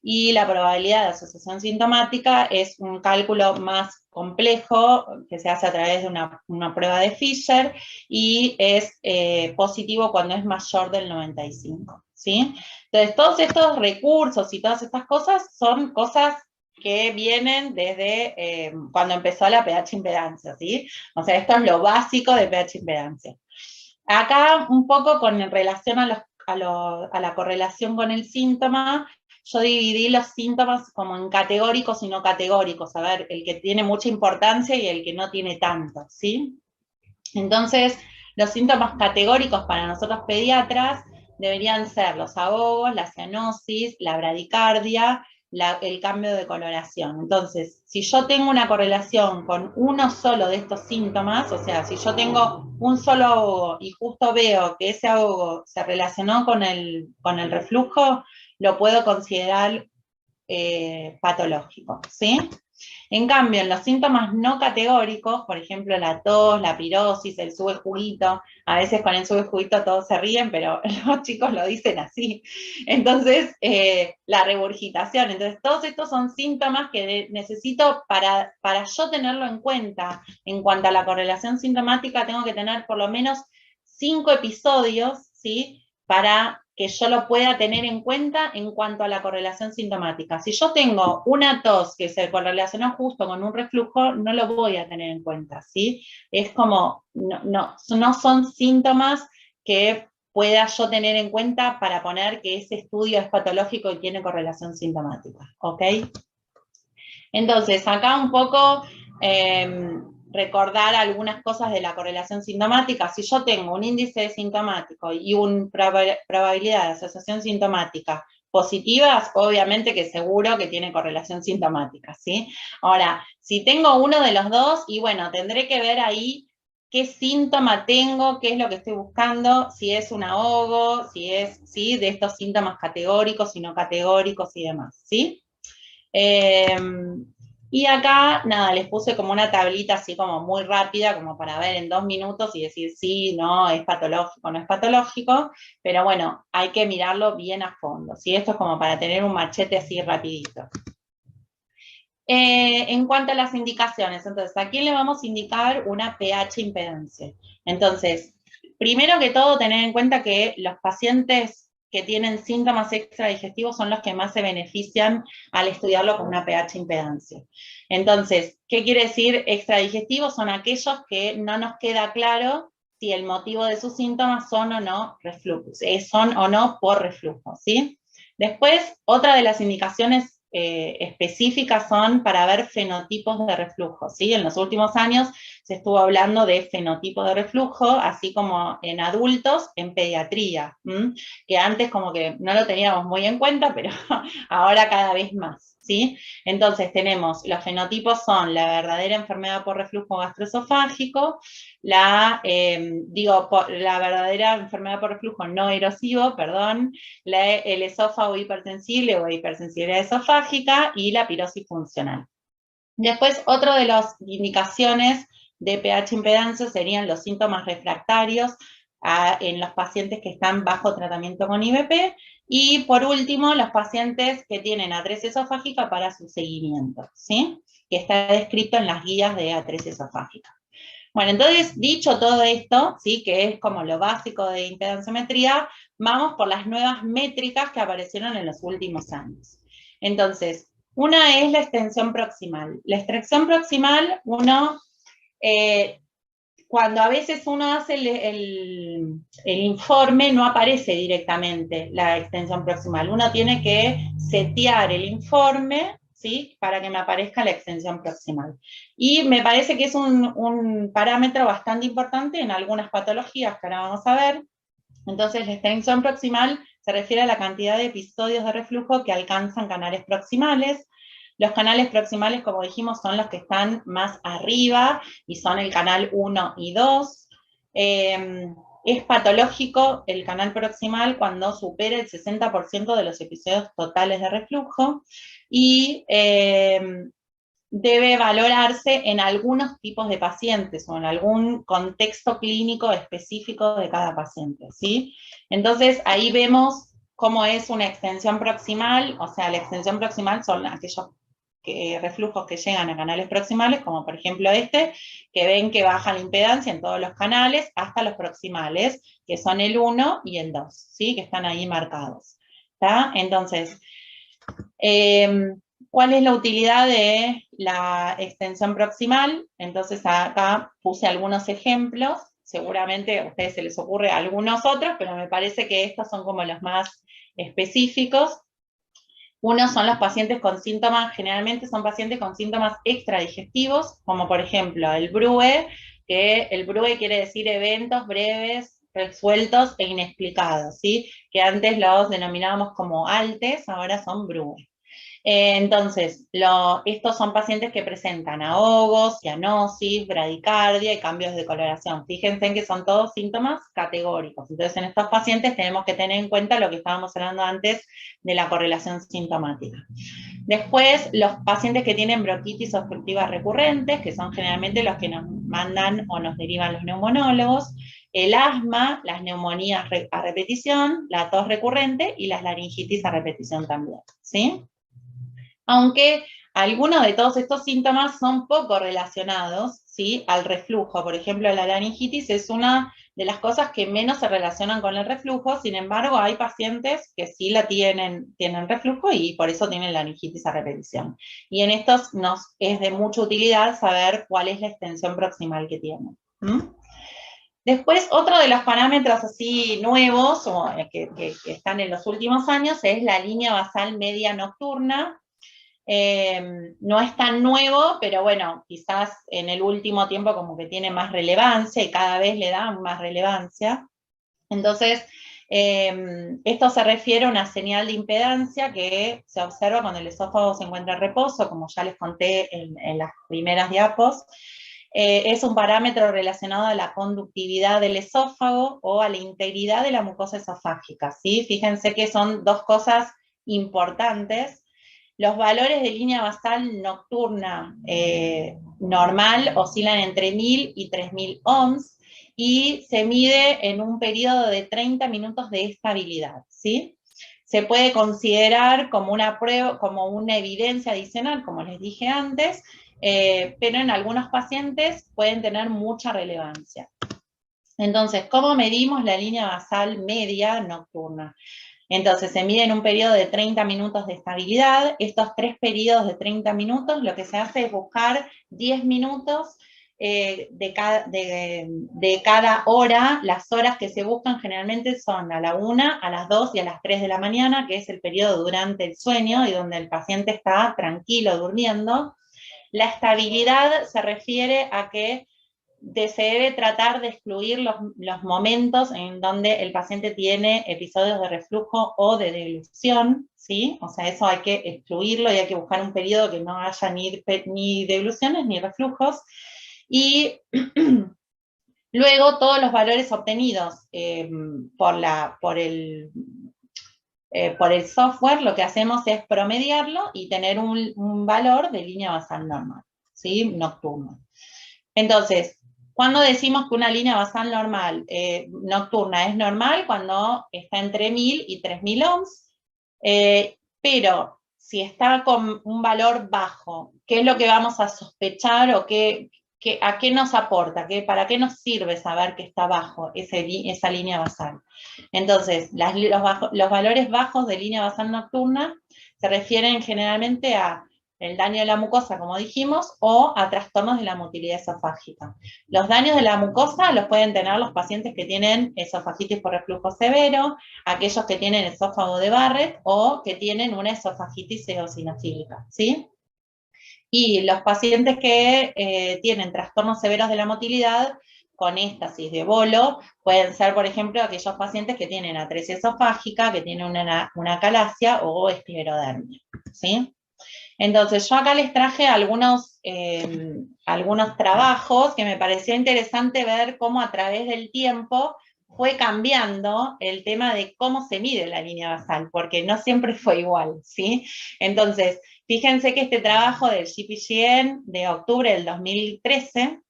y la probabilidad de asociación sintomática es un cálculo más complejo que se hace a través de una prueba de Fisher, y es positivo cuando es mayor del 95%, ¿sí? Entonces, todos estos recursos y todas estas cosas son cosas que vienen desde cuando empezó la pH impedancia, ¿sí? O sea, esto es lo básico de pH impedancia. Acá, un poco con relación a la correlación con el síntoma, yo dividí los síntomas como en categóricos y no categóricos, a ver, el que tiene mucha importancia y el que no tiene tanto, ¿sí? Entonces, los síntomas categóricos para nosotros pediatras deberían ser los ahogos, la cianosis, la bradicardia, el cambio de coloración. Entonces, si yo tengo una correlación con uno solo de estos síntomas, o sea, si yo tengo un solo ahogo y justo veo que ese ahogo se relacionó con el reflujo, lo puedo considerar patológico, ¿sí? En cambio, en los síntomas no categóricos, por ejemplo, la tos, la pirosis, el sube juguito, a veces con el sube juguito todos se ríen, pero los chicos lo dicen así. Entonces, la regurgitación. Entonces, todos estos son síntomas que necesito para yo tenerlo en cuenta. En cuanto a la correlación sintomática, tengo que tener por lo menos 5 episodios, ¿sí? Para que yo lo pueda tener en cuenta en cuanto a la correlación sintomática. Si yo tengo una tos que se correlacionó justo con un reflujo, no lo voy a tener en cuenta, ¿sí? Es como, no son síntomas que pueda yo tener en cuenta para poner que ese estudio es patológico y tiene correlación sintomática, ¿ok? Entonces, acá un poco recordar algunas cosas de la correlación sintomática. Si yo tengo un índice sintomático y una probabilidad de asociación sintomática positivas, obviamente que seguro que tiene correlación sintomática, ¿sí? Ahora, si tengo uno de los dos, y bueno, tendré que ver ahí qué síntoma tengo, qué es lo que estoy buscando, si es un ahogo, si es, ¿sí? De estos síntomas categóricos y no categóricos y demás, ¿sí? Y acá, nada, les puse como una tablita así como muy rápida, como para ver en 2 minutos y decir sí, no, es patológico, no es patológico, pero bueno, hay que mirarlo bien a fondo, ¿sí? Esto es como para tener un machete así rapidito. En cuanto a las indicaciones, entonces, ¿a quién le vamos a indicar una pH impedancia? Entonces, primero que todo, tener en cuenta que los pacientes que tienen síntomas extradigestivos son los que más se benefician al estudiarlo con una pH impedancia. Entonces, ¿qué quiere decir extradigestivos? Son aquellos que no nos queda claro si el motivo de sus síntomas son o no reflujo, son o no por reflujo, ¿sí? Después, otra de las indicaciones específicas son para ver fenotipos de reflujo, ¿sí? En los últimos años se estuvo hablando de fenotipo de reflujo, así como en adultos, en pediatría, que antes como que no lo teníamos muy en cuenta, pero ahora cada vez más, ¿sí? Entonces tenemos, los fenotipos son la verdadera enfermedad por reflujo gastroesofágico, la verdadera enfermedad por reflujo no erosivo, perdón, el esófago hipersensible o hipersensibilidad esofágica y la pirosis funcional. Después, otro de las indicaciones de pH impedancia serían los síntomas refractarios en los pacientes que están bajo tratamiento con IVP, y por último, los pacientes que tienen atresia esofágica para su seguimiento, ¿sí? Que está descrito en las guías de atresia esofágica. Bueno, entonces, dicho todo esto, ¿sí? Que es como lo básico de impedanciometría, vamos por las nuevas métricas que aparecieron en los últimos años. Entonces, una es la extensión proximal. La extracción proximal, uno cuando a veces uno hace el informe, no aparece directamente la extensión proximal. Uno tiene que setear el informe, ¿sí?, para que me aparezca la extensión proximal. Y me parece que es un parámetro bastante importante en algunas patologías que ahora vamos a ver. Entonces, la extensión proximal se refiere a la cantidad de episodios de reflujo que alcanzan canales proximales. Los canales proximales, como dijimos, son los que están más arriba y son el canal 1 y 2. Es patológico el canal proximal cuando supera el 60% de los episodios totales de reflujo y debe valorarse en algunos tipos de pacientes o en algún contexto clínico específico de cada paciente, ¿sí? Entonces, ahí vemos cómo es una extensión proximal, o sea, la extensión proximal son aquellos reflujos que llegan a canales proximales, como por ejemplo este, que ven que baja la impedancia en todos los canales, hasta los proximales, que son el 1 y el 2, ¿sí?, que están ahí marcados, ¿está? Entonces, ¿cuál es la utilidad de la extensión proximal? Entonces acá puse algunos ejemplos, seguramente a ustedes se les ocurre algunos otros, pero me parece que estos son como los más específicos. Uno son los pacientes con síntomas, generalmente son pacientes con síntomas extradigestivos, como por ejemplo el BRUE, que el BRUE quiere decir eventos breves, resueltos e inexplicados, ¿sí?, que antes los denominábamos como ALTES, ahora son BRUE. Entonces, estos son pacientes que presentan ahogos, cianosis, bradicardia y cambios de coloración. Fíjense que son todos síntomas categóricos. Entonces, en estos pacientes tenemos que tener en cuenta lo que estábamos hablando antes de la correlación sintomática. Después, los pacientes que tienen bronquitis obstructiva recurrentes, que son generalmente los que nos mandan o nos derivan los neumonólogos, el asma, las neumonías a repetición, la tos recurrente y las laringitis a repetición también, ¿sí? Aunque algunos de todos estos síntomas son poco relacionados, ¿sí?, al reflujo. Por ejemplo, la laringitis es una de las cosas que menos se relacionan con el reflujo, sin embargo, hay pacientes que sí tienen reflujo y por eso tienen laringitis a repetición. Y en estos nos es de mucha utilidad saber cuál es la extensión proximal que tienen. Después, otro de los parámetros así nuevos, o que están en los últimos años, es la línea basal media nocturna. No es tan nuevo, pero bueno, quizás en el último tiempo como que tiene más relevancia y cada vez le dan más relevancia. Entonces, esto se refiere a una señal de impedancia que se observa cuando el esófago se encuentra en reposo, como ya les conté en las primeras diapos. Es un parámetro relacionado a la conductividad del esófago o a la integridad de la mucosa esofágica, ¿sí? Fíjense que son dos cosas importantes. Los valores de línea basal nocturna normal oscilan entre 1000 y 3000 ohms y se mide en un periodo de 30 minutos de estabilidad, ¿sí? Se puede considerar como una prueba, como una evidencia adicional, como les dije antes, pero en algunos pacientes pueden tener mucha relevancia. Entonces, ¿cómo medimos la línea basal media nocturna? Entonces, se mide en un periodo de 30 minutos de estabilidad. Estos 3 periodos de 30 minutos, lo que se hace es buscar 10 minutos de cada hora. Las horas que se buscan generalmente son a la 1, a las 2 y a las 3 de la mañana, que es el periodo durante el sueño y donde el paciente está tranquilo durmiendo. La estabilidad se refiere a que se debe tratar de excluir los momentos en donde el paciente tiene episodios de reflujo o de deglución, ¿sí? O sea, eso hay que excluirlo y hay que buscar un periodo que no haya ni degluciones ni reflujos. Y luego todos los valores obtenidos por el software, lo que hacemos es promediarlo y tener un valor de línea basal normal, ¿sí?, nocturno. Entonces, ¿cuándo decimos que una línea basal normal nocturna es normal? Cuando está entre 1000 y 3000 ohms, pero si está con un valor bajo, ¿qué es lo que vamos a sospechar o a qué nos aporta? ¿Para qué nos sirve saber que está bajo esa línea basal? Entonces, los valores bajos de línea basal nocturna se refieren generalmente a el daño de la mucosa, como dijimos, o a trastornos de la motilidad esofágica. Los daños de la mucosa los pueden tener los pacientes que tienen esofagitis por reflujo severo, aquellos que tienen esófago de Barrett o que tienen una esofagitis eosinofílica, ¿sí? Y los pacientes que tienen trastornos severos de la motilidad con éstasis de bolo, pueden ser, por ejemplo, aquellos pacientes que tienen atresia esofágica, que tienen una calasia o esclerodermia, ¿sí? Entonces, yo acá les traje algunos trabajos que me pareció interesante ver cómo a través del tiempo fue cambiando el tema de cómo se mide la línea basal, porque no siempre fue igual, ¿sí? Entonces, fíjense que este trabajo del GPGN de octubre del 2013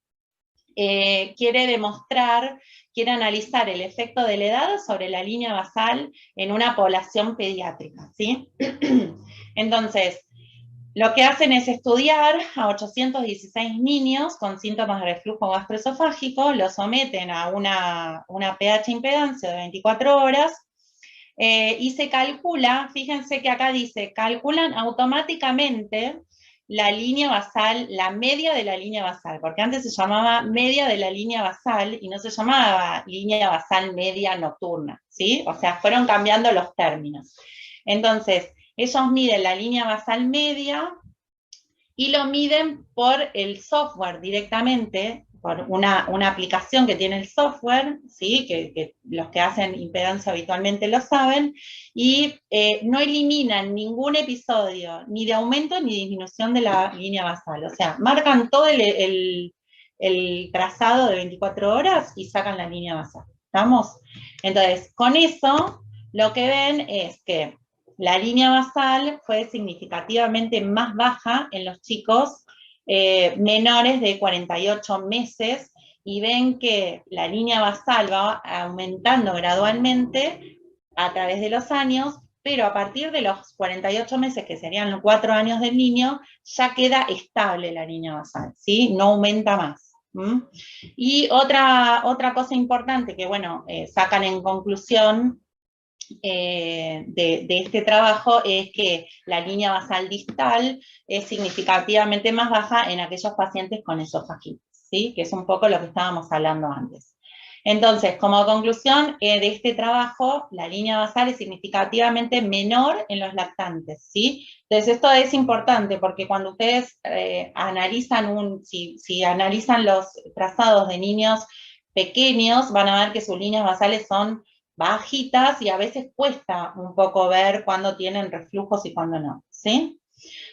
quiere analizar el efecto de la edad sobre la línea basal en una población pediátrica, ¿sí? Entonces, lo que hacen es estudiar a 816 niños con síntomas de reflujo gastroesofágico, los someten a una pH impedancia de 24 horas, y se calcula, fíjense que acá dice, calculan automáticamente la línea basal, la media de la línea basal, porque antes se llamaba media de la línea basal y no se llamaba línea basal media nocturna, ¿sí? O sea, fueron cambiando los términos. Entonces, ellos miden la línea basal media y lo miden por el software directamente, por una aplicación que tiene el software, ¿sí? que los que hacen impedancia habitualmente lo saben, y no eliminan ningún episodio, ni de aumento ni disminución de la línea basal. O sea, marcan todo el trazado de 24 horas y sacan la línea basal. ¿Estamos? Entonces, con eso, lo que ven es que la línea basal fue significativamente más baja en los chicos menores de 48 meses, y ven que la línea basal va aumentando gradualmente a través de los años, pero a partir de los 48 meses, que serían los 4 años del niño, ya queda estable la línea basal, ¿sí? No aumenta más. Y otra cosa importante que, bueno, sacan en conclusión de este trabajo es que la línea basal distal es significativamente más baja en aquellos pacientes con esofagitis, ¿sí? Que es un poco lo que estábamos hablando antes. Entonces, como conclusión de este trabajo, la línea basal es significativamente menor en los lactantes, ¿sí? Entonces, esto es importante porque cuando ustedes analizan si analizan los trazados de niños pequeños, van a ver que sus líneas basales son bajitas y a veces cuesta un poco ver cuándo tienen reflujos y cuándo no, ¿sí?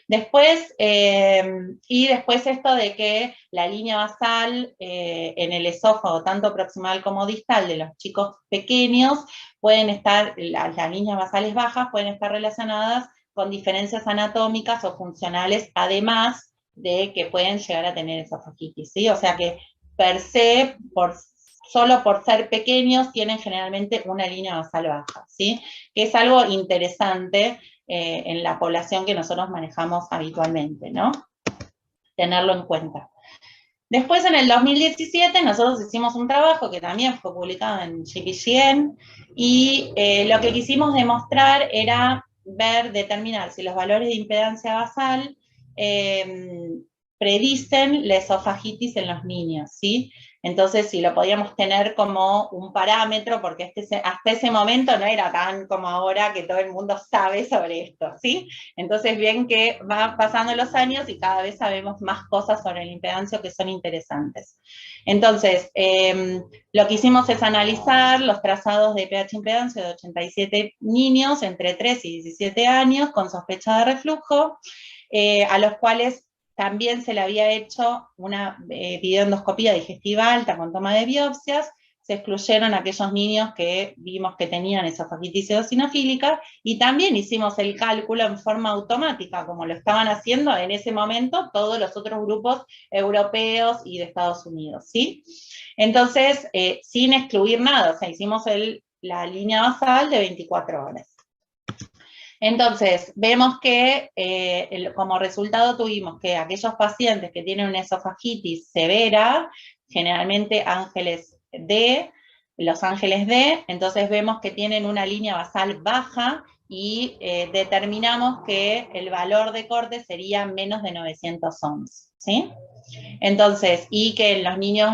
Después, y después esto de que la línea basal en el esófago, tanto proximal como distal de los chicos pequeños, pueden estar, las líneas basales bajas pueden estar relacionadas con diferencias anatómicas o funcionales, además de que pueden llegar a tener esofagitis, ¿sí? O sea que per se, solo por ser pequeños, tienen generalmente una línea basal baja, ¿sí? Que es algo interesante en la población que nosotros manejamos habitualmente, ¿no? Tenerlo en cuenta. Después, en el 2017, nosotros hicimos un trabajo que también fue publicado en GPGN, y lo que quisimos demostrar era determinar si los valores de impedancia basal predicen la esofagitis en los niños, ¿sí? Entonces, si lo podíamos tener como un parámetro, porque hasta ese momento no era tan como ahora que todo el mundo sabe sobre esto, ¿sí? Entonces, bien que va pasando los años y cada vez sabemos más cosas sobre el impedancio que son interesantes. Entonces, lo que hicimos es analizar los trazados de pH impedancia de 87 niños entre 3 y 17 años con sospecha de reflujo, a los cuales también se le había hecho una videoendoscopía digestiva alta con toma de biopsias. Se excluyeron aquellos niños que vimos que tenían esofagitis eosinofílica, y también hicimos el cálculo en forma automática, como lo estaban haciendo en ese momento todos los otros grupos europeos y de Estados Unidos, ¿sí? Entonces, sin excluir nada, o sea, hicimos la línea basal de 24 horas. Entonces, vemos que como resultado tuvimos que aquellos pacientes que tienen una esofagitis severa, generalmente los ángeles D, entonces vemos que tienen una línea basal baja y determinamos que el valor de corte sería menos de 911, ¿sí? Entonces, y que los niños,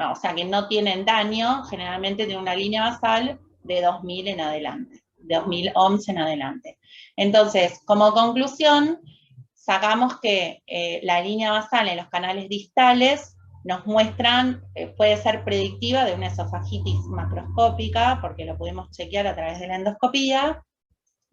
o sea, que no tienen daño, generalmente tienen una línea basal de 2000 en adelante, de 2000 ohms en adelante. Entonces, como conclusión, sacamos que la línea basal en los canales distales nos muestran, puede ser predictiva de una esofagitis macroscópica, porque lo pudimos chequear a través de la endoscopía,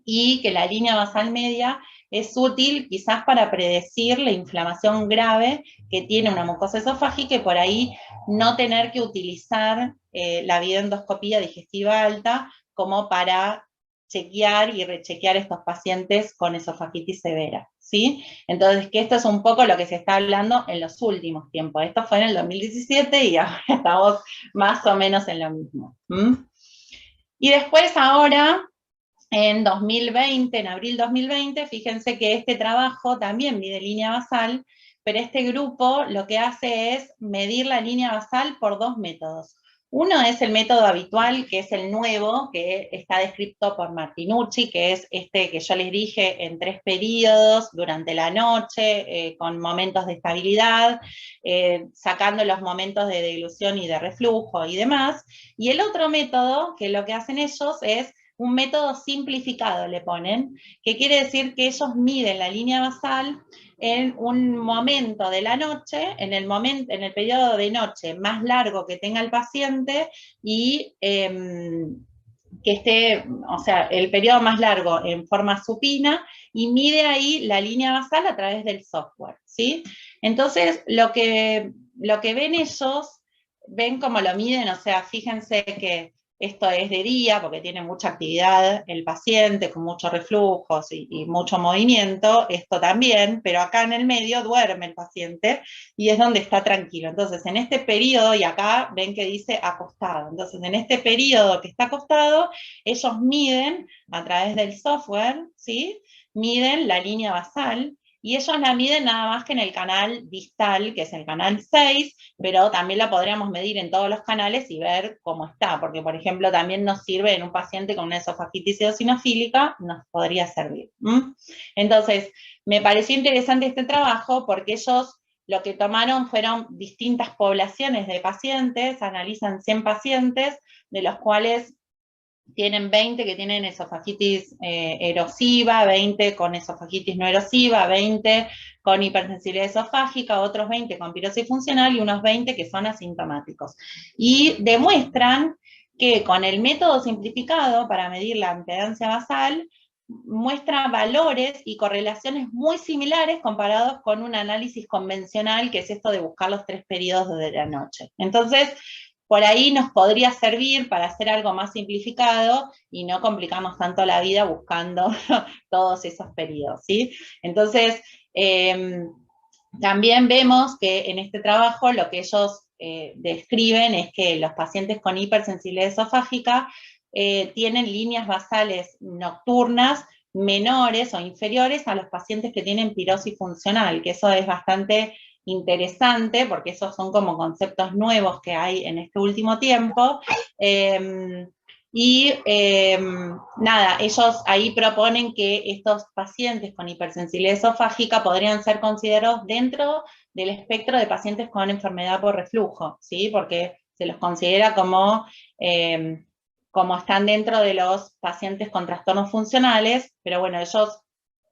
y que la línea basal media es útil quizás para predecir la inflamación grave que tiene una mucosa esofágica y por ahí no tener que utilizar la videoendoscopía digestiva alta como para chequear y rechequear estos pacientes con esofagitis severa, ¿sí? Entonces, que esto es un poco lo que se está hablando en los últimos tiempos. Esto fue en el 2017 y ahora estamos más o menos en lo mismo. Y después ahora, en 2020, en abril 2020, fíjense que este trabajo también mide línea basal, pero este grupo lo que hace es medir la línea basal por dos métodos. Uno es el método habitual, que es el nuevo, que está descrito por Martinucci, que es este que yo les dije en 3 periodos durante la noche, con momentos de estabilidad, sacando los momentos de deglución y de reflujo y demás. Y el otro método, que lo que hacen ellos es un método simplificado, le ponen, que quiere decir que ellos miden la línea basal en un momento de la noche, en el periodo de noche más largo que tenga el paciente y que esté, o sea, el periodo más largo en forma supina, y mide ahí la línea basal a través del software, ¿sí? Entonces, lo que ven ellos, ven cómo lo miden, o sea, fíjense que esto es de día, porque tiene mucha actividad el paciente, con muchos reflujos y mucho movimiento, esto también, pero acá en el medio duerme el paciente y es donde está tranquilo. Entonces, en este periodo, y acá ven que dice acostado, entonces en este periodo que está acostado, ellos miden a través del software, ¿sí? Miden la línea basal, y ellos la miden nada más que en el canal distal, que es el canal 6, pero también la podríamos medir en todos los canales y ver cómo está, porque por ejemplo también nos sirve en un paciente con una esofagitis eosinofílica, nos podría servir. Entonces, me pareció interesante este trabajo porque ellos lo que tomaron fueron distintas poblaciones de pacientes, analizan 100 pacientes, de los cuales tienen 20 que tienen esofagitis erosiva, 20 con esofagitis no erosiva, 20 con hipersensibilidad esofágica, otros 20 con pirosis funcional y unos 20 que son asintomáticos. Y demuestran que con el método simplificado para medir la impedancia basal, muestra valores y correlaciones muy similares comparados con un análisis convencional, que es esto de buscar los 3 periodos de la noche. Entonces, por ahí nos podría servir para hacer algo más simplificado y no complicarnos tanto la vida buscando todos esos periodos, ¿sí? Entonces, también vemos que en este trabajo lo que ellos describen es que los pacientes con hipersensibilidad esofágica tienen líneas basales nocturnas menores o inferiores a los pacientes que tienen pirosis funcional, que eso es bastante interesante, porque esos son como conceptos nuevos que hay en este último tiempo. Nada, ellos ahí proponen que estos pacientes con hipersensibilidad esofágica podrían ser considerados dentro del espectro de pacientes con enfermedad por reflujo, ¿sí? Porque se los considera como están dentro de los pacientes con trastornos funcionales, pero bueno, ellos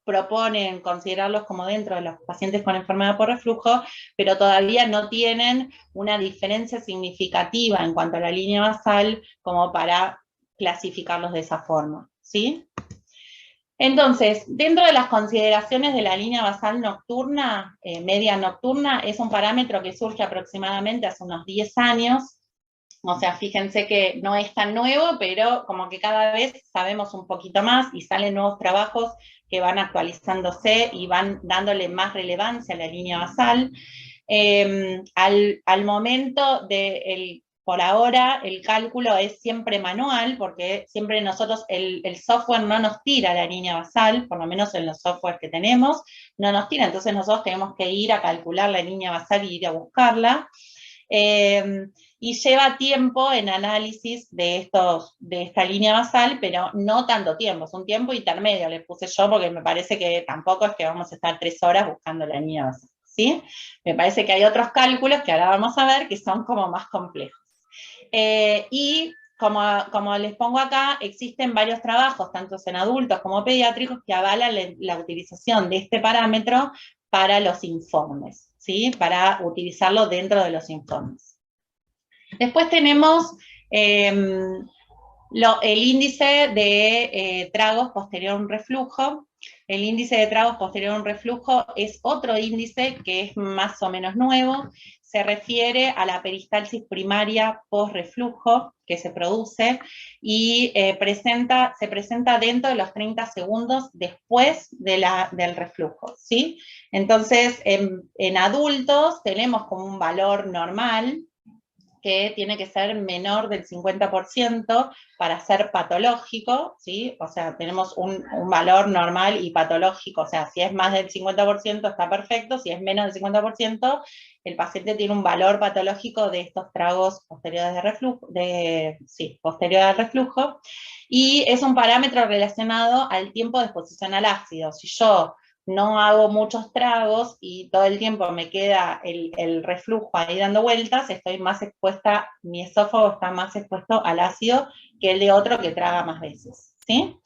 proponen considerarlos como dentro de los pacientes con enfermedad por reflujo, pero todavía no tienen una diferencia significativa en cuanto a la línea basal como para clasificarlos de esa forma, ¿sí? Entonces, dentro de las consideraciones de la línea basal nocturna, media nocturna, es un parámetro que surge aproximadamente hace unos 10 años, o sea, fíjense que no es tan nuevo, pero como que cada vez sabemos un poquito más y salen nuevos trabajos que van actualizándose y van dándole más relevancia a la línea basal. Al momento por ahora, el cálculo es siempre manual, porque siempre nosotros, el software no nos tira la línea basal, por lo menos en los softwares que tenemos, no nos tira, entonces nosotros tenemos que ir a calcular la línea basal y ir a buscarla. y lleva tiempo en análisis de esta línea basal, pero no tanto tiempo, es un tiempo intermedio, le puse yo porque me parece que tampoco es que vamos a estar 3 horas buscando la línea basal, ¿sí? Me parece que hay otros cálculos que ahora vamos a ver que son como más complejos. Y como les pongo acá, existen varios trabajos, tanto en adultos como pediátricos, que avalan la utilización de este parámetro para los informes, ¿sí? Para utilizarlo dentro de los informes. Después tenemos el índice de tragos posterior a un reflujo. El índice de tragos posterior a un reflujo es otro índice que es más o menos nuevo. Se refiere a la peristalsis primaria post-reflujo que se produce y se presenta dentro de los 30 segundos después del reflujo, ¿sí? Entonces, en adultos tenemos como un valor normal, que tiene que ser menor del 50% para ser patológico, ¿sí? O sea, tenemos un valor normal y patológico, o sea, si es más del 50% está perfecto, si es menos del 50%, el paciente tiene un valor patológico de estos tragos posteriores de reflujo, posterior al reflujo, y es un parámetro relacionado al tiempo de exposición al ácido. Si yo no hago muchos tragos y todo el tiempo me queda el reflujo ahí dando vueltas, estoy más expuesta, mi esófago está más expuesto al ácido que el de otro que traga más veces, ¿sí?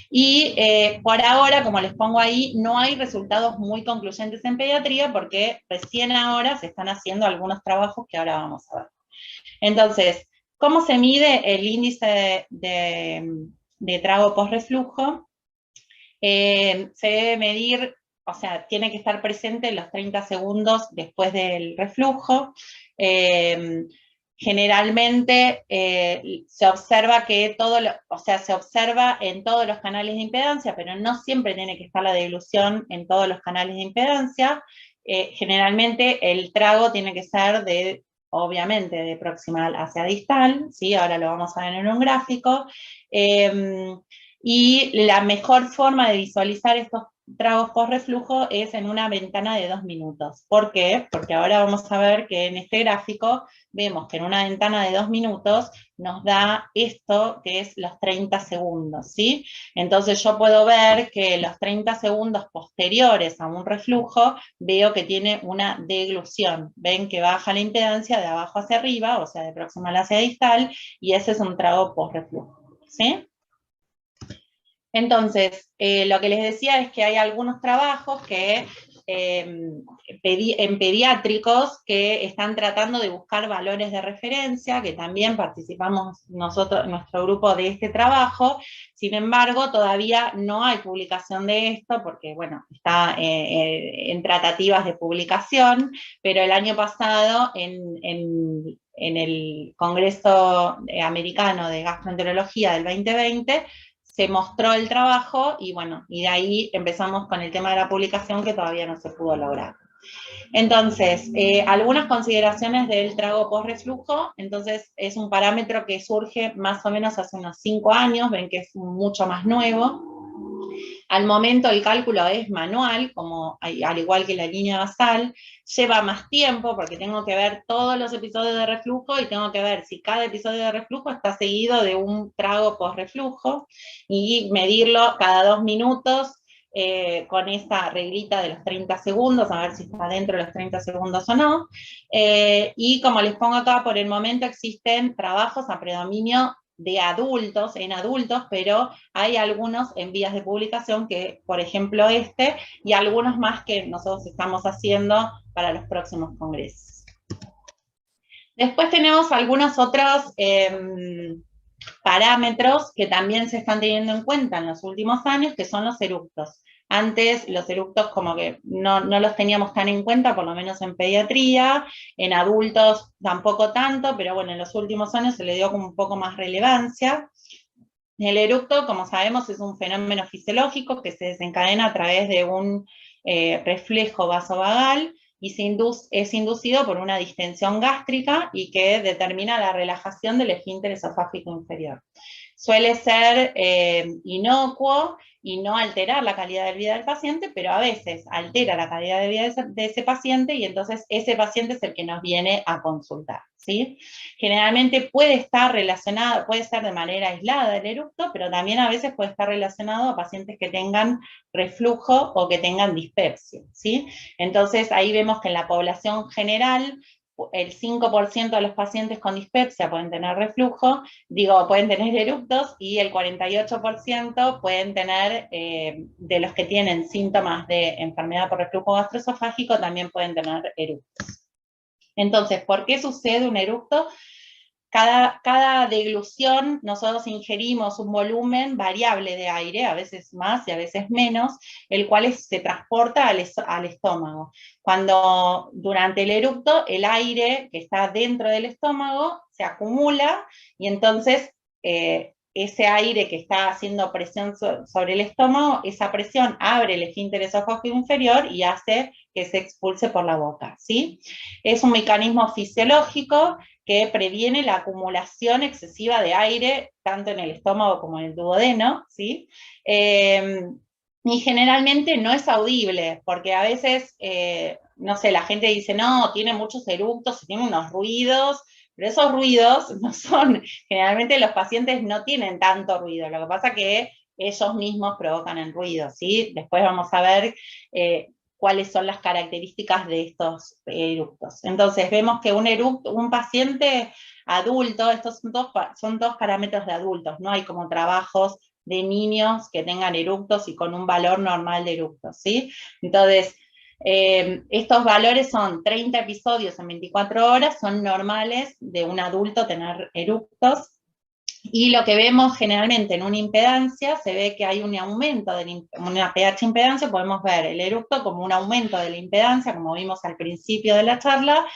Y por ahora, como les pongo ahí, no hay resultados muy concluyentes en pediatría porque recién ahora se están haciendo algunos trabajos que ahora vamos a ver. Entonces, ¿cómo se mide el índice de trago post-reflujo? Se debe medir, o sea, tiene que estar presente en los 30 segundos después del reflujo. Generalmente se observa que se observa en todos los canales de impedancia, pero no siempre tiene que estar la dilución en todos los canales de impedancia. Generalmente el trago tiene que ser obviamente, de proximal hacia distal, ¿sí? Ahora lo vamos a ver en un gráfico. Y la mejor forma de visualizar estos tragos post-reflujo es en una ventana de 2 minutos. ¿Por qué? Porque ahora vamos a ver que en este gráfico vemos que en una ventana de 2 minutos nos da esto que es los 30 segundos, ¿sí? Entonces yo puedo ver que los 30 segundos posteriores a un reflujo veo que tiene una deglución. Ven que baja la impedancia de abajo hacia arriba, o sea, de proximal hacia distal, y ese es un trago post-reflujo, ¿sí? Entonces, lo que les decía es que hay algunos trabajos que en pediátricos que están tratando de buscar valores de referencia, que también participamos nosotros, nuestro grupo de este trabajo. Sin embargo, todavía no hay publicación de esto porque, bueno, está en tratativas de publicación, pero el año pasado en el Congreso Americano de Gastroenterología del 2020, se mostró el trabajo y bueno, y de ahí empezamos con el tema de la publicación que todavía no se pudo lograr. Entonces, algunas consideraciones del trago post-reflujo. Entonces, es un parámetro que surge más o menos hace unos 5 años, ven que es mucho más nuevo. Al momento el cálculo es manual, al igual que la línea basal, lleva más tiempo porque tengo que ver todos los episodios de reflujo y tengo que ver si cada episodio de reflujo está seguido de un trago post-reflujo y medirlo cada 2 minutos con esta reglita de los 30 segundos, a ver si está dentro de los 30 segundos o no. Y como les pongo acá, por el momento existen trabajos a predominio de adultos, en adultos, pero hay algunos en vías de publicación que, por ejemplo, y algunos más que nosotros estamos haciendo para los próximos congresos. Después tenemos algunos otros parámetros que también se están teniendo en cuenta en los últimos años, que son los eructos. Antes los eructos como que no los teníamos tan en cuenta, por lo menos en pediatría, en adultos tampoco tanto, pero bueno, en los últimos años se le dio como un poco más relevancia. El eructo, como sabemos, es un fenómeno fisiológico que se desencadena a través de un reflejo vasovagal y es inducido por una distensión gástrica y que determina la relajación del esfínter esofágico inferior. Suele ser inocuo y no alterar la calidad de vida del paciente, pero a veces altera la calidad de vida de ese paciente y entonces ese paciente es el que nos viene a consultar, ¿sí? Generalmente puede estar relacionado, puede ser de manera aislada el eructo, pero también a veces puede estar relacionado a pacientes que tengan reflujo o que tengan dispepsia, ¿sí? Entonces ahí vemos que en la población general el 5% de los pacientes con dispepsia pueden tener reflujo, pueden tener eructos, y el 48% pueden tener, de los que tienen síntomas de enfermedad por reflujo gastroesofágico, también pueden tener eructos. Entonces, ¿por qué sucede un eructo? Cada deglución nosotros ingerimos un volumen variable de aire, a veces más y a veces menos, el cual se transporta al estómago. Cuando durante el eructo el aire que está dentro del estómago se acumula y entonces ese aire que está haciendo presión sobre el estómago, esa presión abre el esfínter esofágico inferior y hace que se expulse por la boca, ¿sí? Es un mecanismo fisiológico que previene la acumulación excesiva de aire, tanto en el estómago como en el duodeno, ¿sí? Y generalmente no es audible, porque a veces, no sé, la gente dice, no, tiene muchos eructos, tiene unos ruidos, pero esos ruidos no son, generalmente los pacientes no tienen tanto ruido, lo que pasa que ellos mismos provocan el ruido, ¿sí? Después vamos a ver cuáles son las características de estos eructos. Entonces vemos que un paciente adulto, estos son dos parámetros de adultos, no hay como trabajos de niños que tengan eructos y con un valor normal de eructos, ¿sí? Entonces, estos valores son 30 episodios en 24 horas, son normales de un adulto tener eructos. Y lo que vemos generalmente en una impedancia, se ve que hay un aumento de una pH impedancia, podemos ver el eructo como un aumento de la impedancia, como vimos al principio de la charla,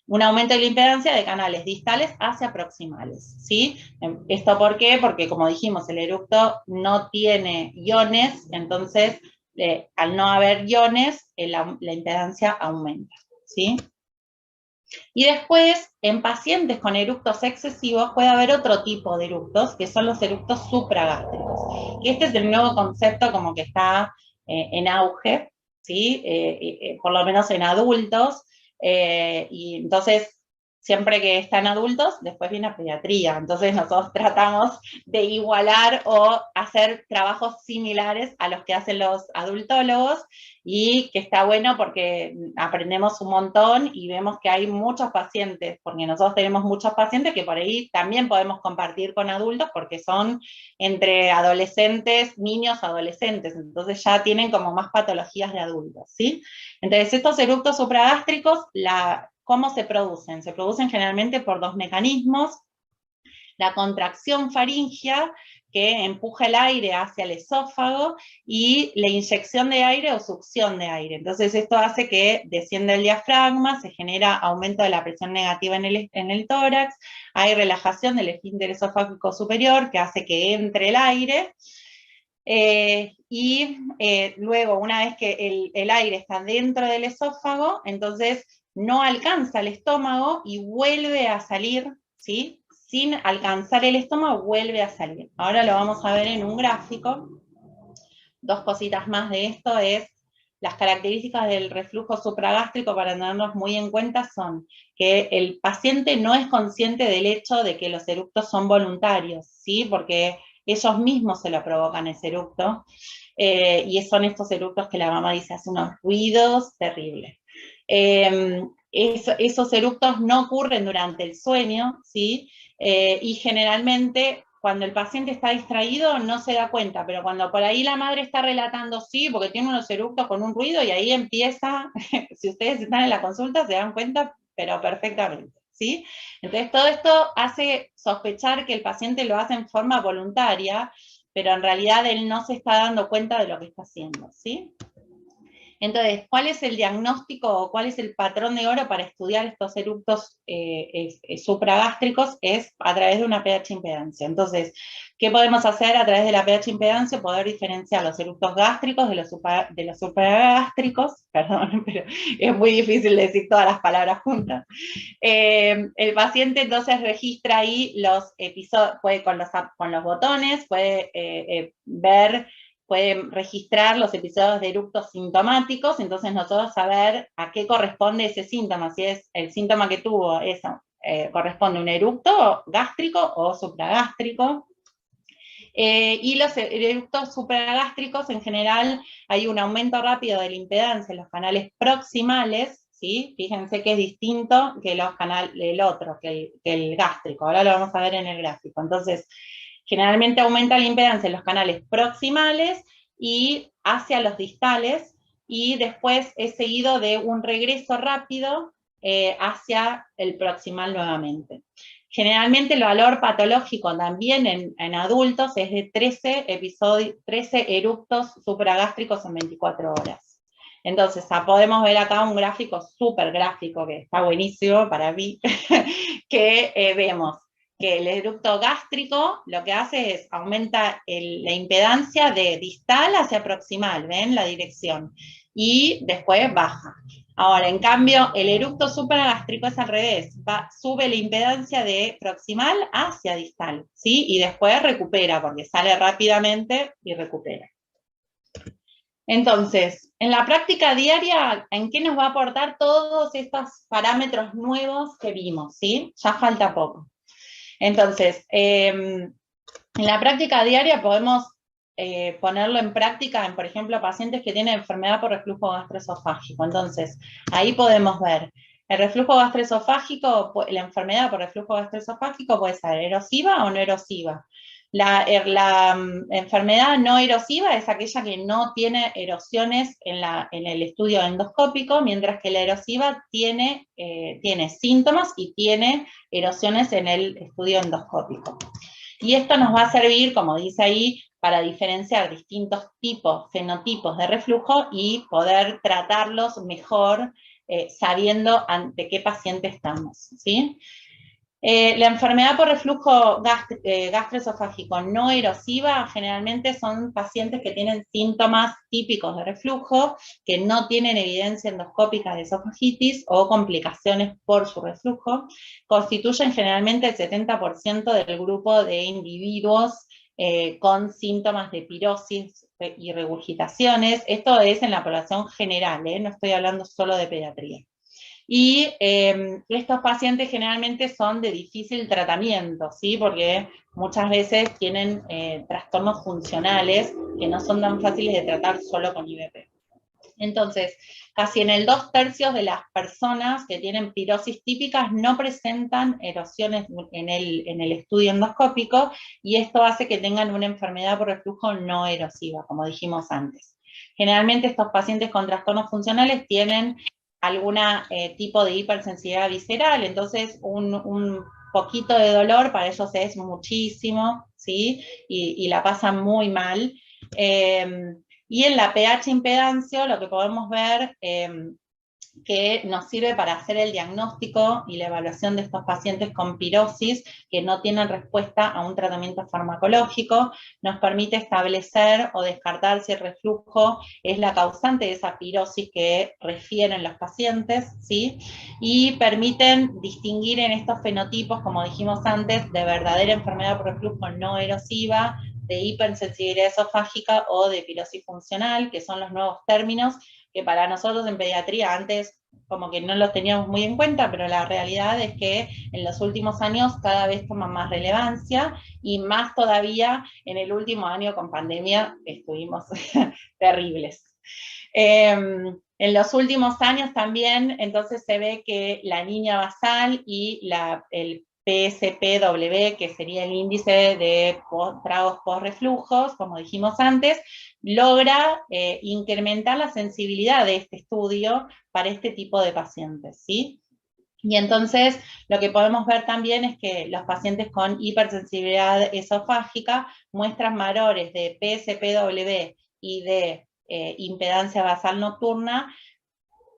un aumento de la impedancia de canales distales hacia proximales, ¿sí? ¿Esto por qué? Porque, como dijimos, el eructo no tiene iones, entonces, al no haber iones, la impedancia aumenta, ¿sí? Y después, en pacientes con eructos excesivos, puede haber otro tipo de eructos, que son los eructos supragástricos. Y este es el nuevo concepto como que está en auge, ¿sí? Por lo menos en adultos. Y entonces, siempre que están adultos, después viene a pediatría. Entonces nosotros tratamos de igualar o hacer trabajos similares a los que hacen los adultólogos, y que está bueno porque aprendemos un montón y vemos que hay muchos pacientes, porque nosotros tenemos muchos pacientes que por ahí también podemos compartir con adultos, porque son entre adolescentes, niños, adolescentes, entonces ya tienen como más patologías de adultos, ¿sí? Entonces estos eructos supragástricos, ¿cómo se producen? Se producen generalmente por dos mecanismos: la contracción faríngea, que empuja el aire hacia el esófago, y la inyección de aire o succión de aire. Entonces esto hace que descienda el diafragma, se genera aumento de la presión negativa en el tórax, hay relajación del esfínter esofágico superior que hace que entre el aire, luego, una vez que el aire está dentro del esófago, entonces no alcanza el estómago y vuelve a salir, ¿sí? Sin alcanzar el estómago, vuelve a salir. Ahora lo vamos a ver en un gráfico. Dos cositas más de esto es, las características del reflujo supragástrico para tenernos muy en cuenta son que el paciente no es consciente del hecho de que los eructos son voluntarios, ¿sí? Porque ellos mismos se lo provocan ese eructo, y son estos eructos que la mamá dice, hace unos ruidos terribles. Esos eructos no ocurren durante el sueño, ¿sí? Y generalmente cuando el paciente está distraído no se da cuenta, pero cuando por ahí la madre está relatando, sí, porque tiene unos eructos con un ruido, y ahí empieza, si ustedes están en la consulta se dan cuenta, pero perfectamente, ¿sí? Entonces todo esto hace sospechar que el paciente lo hace en forma voluntaria, pero en realidad él no se está dando cuenta de lo que está haciendo, ¿sí? Entonces, ¿cuál es el diagnóstico o cuál es el patrón de oro para estudiar estos eructos supragástricos? Es a través de una pH impedancia. Entonces, ¿qué podemos hacer a través de la pH impedancia? Poder diferenciar los eructos gástricos de los supragástricos, perdón, pero es muy difícil decir todas las palabras juntas. El paciente entonces registra ahí los episodios, puede con los botones, puede ver pueden registrar los episodios de eructos sintomáticos, entonces nosotros saber a qué corresponde ese síntoma, si es el síntoma que tuvo, corresponde a un eructo gástrico o supragástrico. Y los eructos supragástricos, en general, hay un aumento rápido de la impedancia en los canales proximales, ¿sí? Fíjense que es distinto que el otro, que el gástrico. Ahora lo vamos a ver en el gráfico. Entonces, generalmente aumenta la impedancia en los canales proximales y hacia los distales, y después es seguido de un regreso rápido hacia el proximal nuevamente. Generalmente el valor patológico también en adultos es de 13 eructos supragástricos en 24 horas. Entonces, podemos ver acá un gráfico súper gráfico, que está buenísimo para mí, que vemos que el eructo gástrico lo que hace es aumenta la impedancia de distal hacia proximal, ¿ven? La dirección. Y después baja. Ahora, en cambio, el eructo supragástrico es al revés, sube la impedancia de proximal hacia distal, ¿sí? Y después recupera, porque sale rápidamente y recupera. Entonces, en la práctica diaria, ¿en qué nos va a aportar todos estos parámetros nuevos que vimos, ¿sí? Ya falta poco. Entonces, en la práctica diaria podemos ponerlo en práctica en, por ejemplo, pacientes que tienen enfermedad por reflujo gastroesofágico. Entonces, ahí podemos ver el reflujo gastroesofágico, la enfermedad por reflujo gastroesofágico puede ser erosiva o no erosiva. La enfermedad no erosiva es aquella que no tiene erosiones en el estudio endoscópico, mientras que la erosiva tiene síntomas y tiene erosiones en el estudio endoscópico. Y esto nos va a servir, como dice ahí, para diferenciar distintos fenotipos de reflujo y poder tratarlos mejor sabiendo ante qué paciente estamos, ¿sí? La enfermedad por reflujo gastroesofágico no erosiva generalmente son pacientes que tienen síntomas típicos de reflujo, que no tienen evidencia endoscópica de esofagitis o complicaciones por su reflujo. Constituyen generalmente el 70% del grupo de individuos con síntomas de pirosis y regurgitaciones. Esto es en la población general, no estoy hablando solo de pediatría. Y estos pacientes generalmente son de difícil tratamiento, ¿sí? Porque muchas veces tienen trastornos funcionales que no son tan fáciles de tratar solo con IVP. Entonces, casi en el 2/3 de las personas que tienen pirosis típicas no presentan erosiones en el estudio endoscópico, y esto hace que tengan una enfermedad por reflujo no erosiva, como dijimos antes. Generalmente estos pacientes con trastornos funcionales tienen algún tipo de hipersensibilidad visceral, entonces un poquito de dolor para ellos es muchísimo, ¿sí? Y la pasan muy mal. Y en la pH impedancio lo que podemos ver que nos sirve para hacer el diagnóstico y la evaluación de estos pacientes con pirosis que no tienen respuesta a un tratamiento farmacológico, nos permite establecer o descartar si el reflujo es la causante de esa pirosis que refieren los pacientes, ¿sí? Y permiten distinguir en estos fenotipos, como dijimos antes, de verdadera enfermedad por reflujo no erosiva, de hipersensibilidad esofágica o de pirosis funcional, que son los nuevos términos que para nosotros en pediatría antes como que no los teníamos muy en cuenta, pero la realidad es que en los últimos años cada vez toman más relevancia, y más todavía en el último año con pandemia estuvimos terribles. En los últimos años también, entonces se ve que la línea basal y el PSPW, que sería el índice de tragos post-reflujos, como dijimos antes, logra incrementar la sensibilidad de este estudio para este tipo de pacientes, ¿sí? Y entonces lo que podemos ver también es que los pacientes con hipersensibilidad esofágica muestran valores de PSPW y de impedancia basal nocturna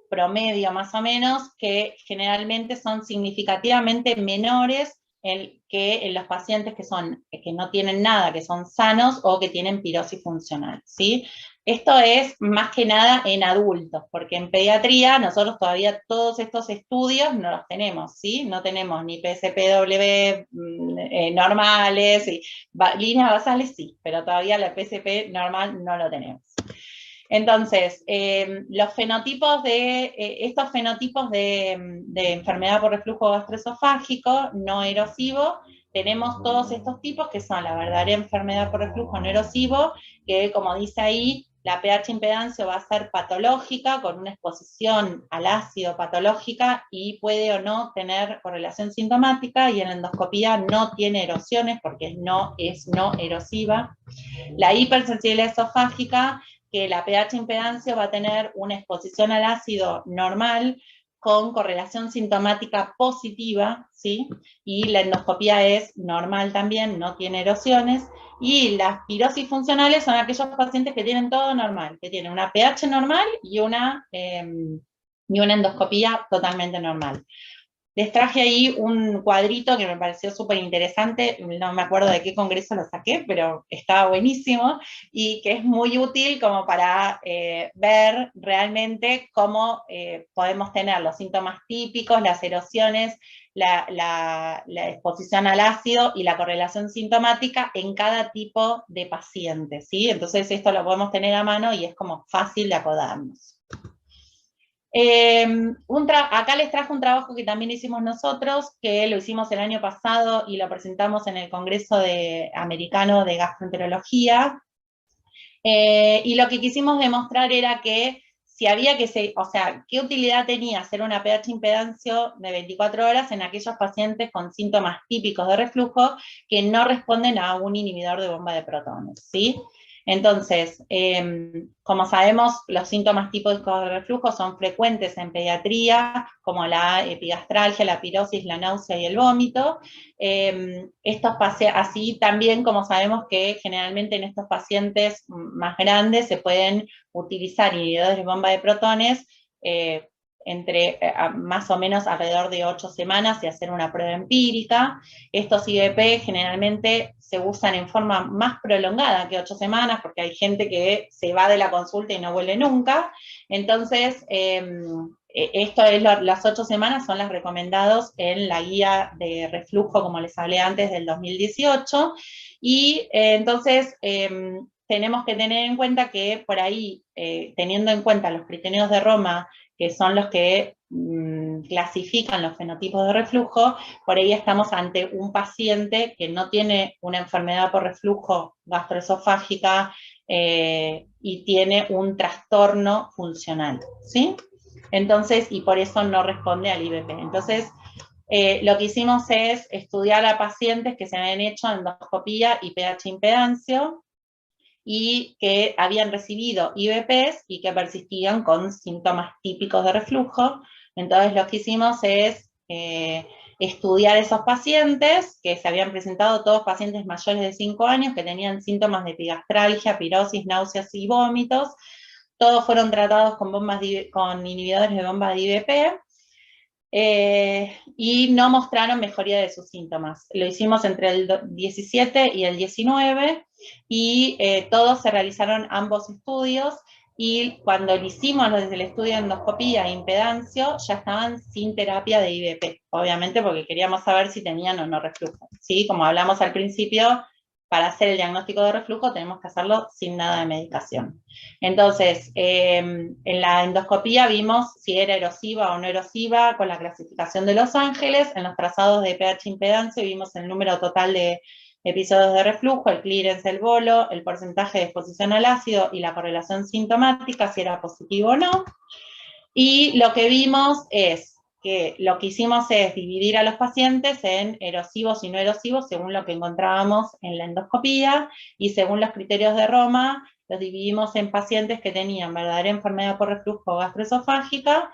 promedio más o menos, que generalmente son significativamente menores que en los pacientes que no tienen nada, que son sanos o que tienen pirosis funcional, ¿sí? Esto es más que nada en adultos, porque en pediatría nosotros todavía todos estos estudios no los tenemos, ¿sí? No tenemos ni PSPW normales, líneas basales sí, pero todavía la PSP normal no lo tenemos. Entonces, estos fenotipos de enfermedad por reflujo gastroesofágico no erosivo, tenemos todos estos tipos que son la verdadera enfermedad por reflujo no erosivo, que como dice ahí, la pH impedancia va a ser patológica, con una exposición al ácido patológica y puede o no tener correlación sintomática, y en la endoscopía no tiene erosiones porque no es no erosiva. La hipersensibilidad esofágica, que la pH impedancia va a tener una exposición al ácido normal con correlación sintomática positiva, ¿sí? Y la endoscopía es normal también, no tiene erosiones. Y las pirosis funcionales son aquellos pacientes que tienen todo normal, que tienen una pH normal y una endoscopía totalmente normal. Les traje ahí un cuadrito que me pareció súper interesante, no me acuerdo de qué congreso lo saqué, pero estaba buenísimo, y que es muy útil como para ver realmente cómo podemos tener los síntomas típicos, las erosiones, la exposición al ácido y la correlación sintomática en cada tipo de paciente, ¿sí? Entonces esto lo podemos tener a mano y es como fácil de acodarnos. Acá les trajo un trabajo que también hicimos nosotros, que lo hicimos el año pasado y lo presentamos en el Congreso Americano de Gastroenterología. Y lo que quisimos demostrar era que si había qué utilidad tenía hacer una pH impedancio de 24 horas en aquellos pacientes con síntomas típicos de reflujo que no responden a un inhibidor de bomba de protones, ¿sí? Entonces, como sabemos, los síntomas típicos de reflujo son frecuentes en pediatría, como la epigastralgia, la pirosis, la náusea y el vómito. Así también, como sabemos que generalmente en estos pacientes más grandes se pueden utilizar inhibidores de bomba de protones más o menos alrededor de 8 semanas y hacer una prueba empírica. Estos IBP generalmente se usan en forma más prolongada que 8 semanas, porque hay gente que se va de la consulta y no vuelve nunca. Entonces, las 8 semanas son las recomendados en la guía de reflujo, como les hablé antes, del 2018. Y entonces, tenemos que tener en cuenta que por ahí, teniendo en cuenta los criterios de Roma, que son los que clasifican los fenotipos de reflujo, por ahí estamos ante un paciente que no tiene una enfermedad por reflujo gastroesofágica y tiene un trastorno funcional, ¿sí? Entonces, y por eso no responde al IBP. Entonces, lo que hicimos es estudiar a pacientes que se habían hecho endoscopía y pH impedancio, y que habían recibido IBPs y que persistían con síntomas típicos de reflujo. Entonces lo que hicimos es estudiar esos pacientes, que se habían presentado todos pacientes mayores de 5 años, que tenían síntomas de epigastralgia, pirosis, náuseas y vómitos. Todos fueron tratados con inhibidores de bomba de IBP. Y no mostraron mejoría de sus síntomas. Lo hicimos entre el 17 y el 19, y todos se realizaron ambos estudios, y cuando lo hicimos desde el estudio de endoscopía e impedancio, ya estaban sin terapia de IBP, obviamente porque queríamos saber si tenían o no reflujo, ¿sí? Como hablamos al principio, para hacer el diagnóstico de reflujo tenemos que hacerlo sin nada de medicación. Entonces, en la endoscopía vimos si era erosiva o no erosiva con la clasificación de Los Ángeles. En los trazados de pH impedancia vimos el número total de episodios de reflujo, el clearance del bolo, el porcentaje de exposición al ácido y la correlación sintomática, si era positivo o no. Y lo que vimos es que lo que hicimos es dividir a los pacientes en erosivos y no erosivos según lo que encontrábamos en la endoscopía, y según los criterios de Roma los dividimos en pacientes que tenían verdadera enfermedad por reflujo gastroesofágica,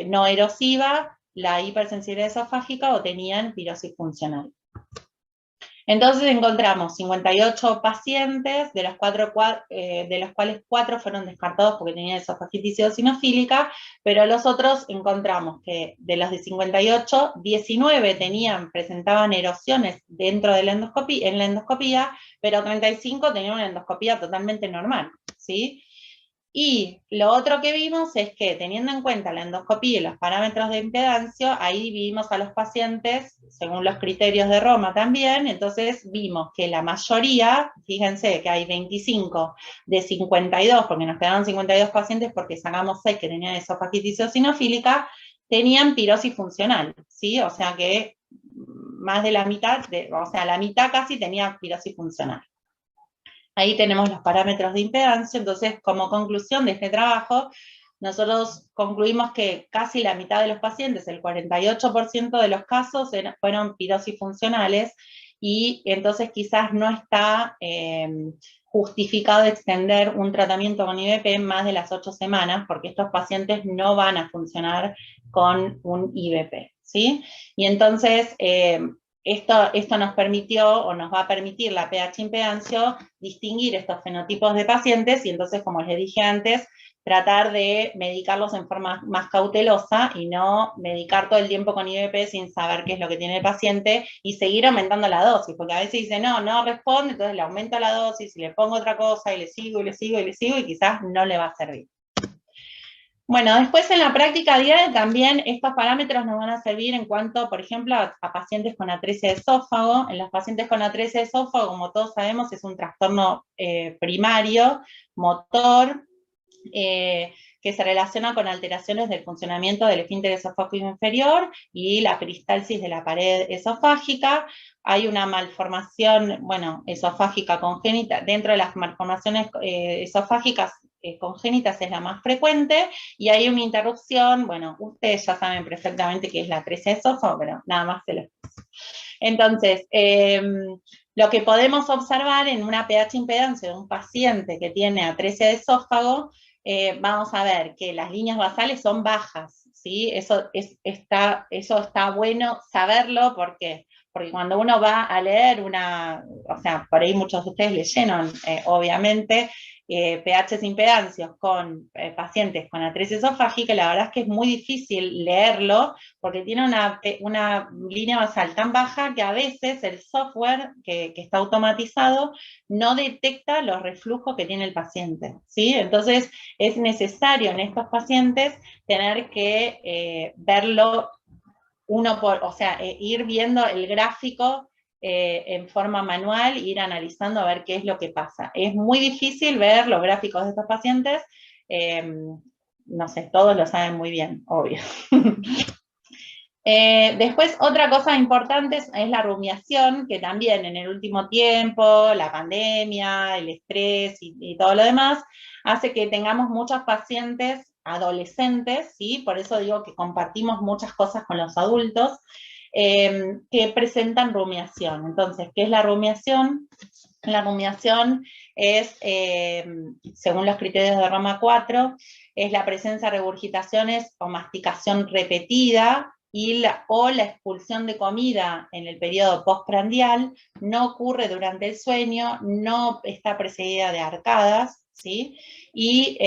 no erosiva, la hipersensibilidad esofágica o tenían pirosis funcional. Entonces encontramos 58 pacientes, de los cuales 4 fueron descartados porque tenían esofagitis eosinofílica, pero los otros encontramos que de los de 58, 19 presentaban erosiones dentro de en la endoscopía, pero 35 tenían una endoscopía totalmente normal, ¿sí? Y lo otro que vimos es que, teniendo en cuenta la endoscopía y los parámetros de impedancia, ahí dividimos a los pacientes según los criterios de Roma también. Entonces vimos que la mayoría, fíjense que hay 25 de 52, porque nos quedaron 52 pacientes porque sacamos 6 que tenían esofagitis eosinofílica, tenían pirosis funcional, ¿sí? O sea que más de la mitad, o sea, la mitad casi tenía pirosis funcional. Ahí tenemos los parámetros de impedancia. Entonces, como conclusión de este trabajo, nosotros concluimos que casi la mitad de los pacientes, el 48% de los casos, fueron pirosis funcionales, y entonces quizás no está justificado extender un tratamiento con IVP más de las 8 semanas, porque estos pacientes no van a funcionar con un IVP, ¿sí? Y entonces, esto nos permitió, o nos va a permitir la pH impedancio, distinguir estos fenotipos de pacientes, y entonces, como les dije antes, tratar de medicarlos en forma más cautelosa y no medicar todo el tiempo con IVP sin saber qué es lo que tiene el paciente y seguir aumentando la dosis, porque a veces dice, no responde, entonces le aumento la dosis y le pongo otra cosa y le sigo y le sigo y le sigo y quizás no le va a servir. Bueno, después en la práctica diaria también estos parámetros nos van a servir en cuanto, por ejemplo, a pacientes con atresia de esófago. En los pacientes con atresia de esófago, como todos sabemos, es un trastorno primario, motor, que se relaciona con alteraciones del funcionamiento del esfínter esofágico inferior y la peristalsis de la pared esofágica. Hay una malformación, bueno, esofágica congénita. Dentro de las malformaciones esofágicas congénitas es la más frecuente, y hay una interrupción. Bueno, ustedes ya saben perfectamente qué es la atresia de esófago, pero nada más se los paso. Entonces, lo que podemos observar en una pH impedancia de un paciente que tiene atresia de esófago, vamos a ver que las líneas basales son bajas, ¿sí? Eso está bueno saberlo. ¿Por qué? Porque cuando uno va a leer o sea, por ahí muchos de ustedes leyeron, obviamente, pHs impedancios con pacientes con atresia esofágica, la verdad es que es muy difícil leerlo, porque tiene una línea basal tan baja que a veces el software que está automatizado no detecta los reflujos que tiene el paciente, ¿sí? Entonces es necesario en estos pacientes tener que verlo o sea, ir viendo el gráfico en forma manual, ir analizando a ver qué es lo que pasa. Es muy difícil ver los gráficos de estos pacientes, no sé, todos lo saben muy bien, obvio. Después, otra cosa importante es la rumiación, que también en el último tiempo, la pandemia, el estrés y todo lo demás, hace que tengamos muchos pacientes adolescentes, ¿sí? Por eso digo que compartimos muchas cosas con los adultos, que presentan rumiación. Entonces, ¿qué es la rumiación? La rumiación es, según los criterios de Roma 4, es la presencia de regurgitaciones o masticación repetida, o la expulsión de comida en el periodo postprandial. No ocurre durante el sueño, no está precedida de arcadas, ¿sí? Y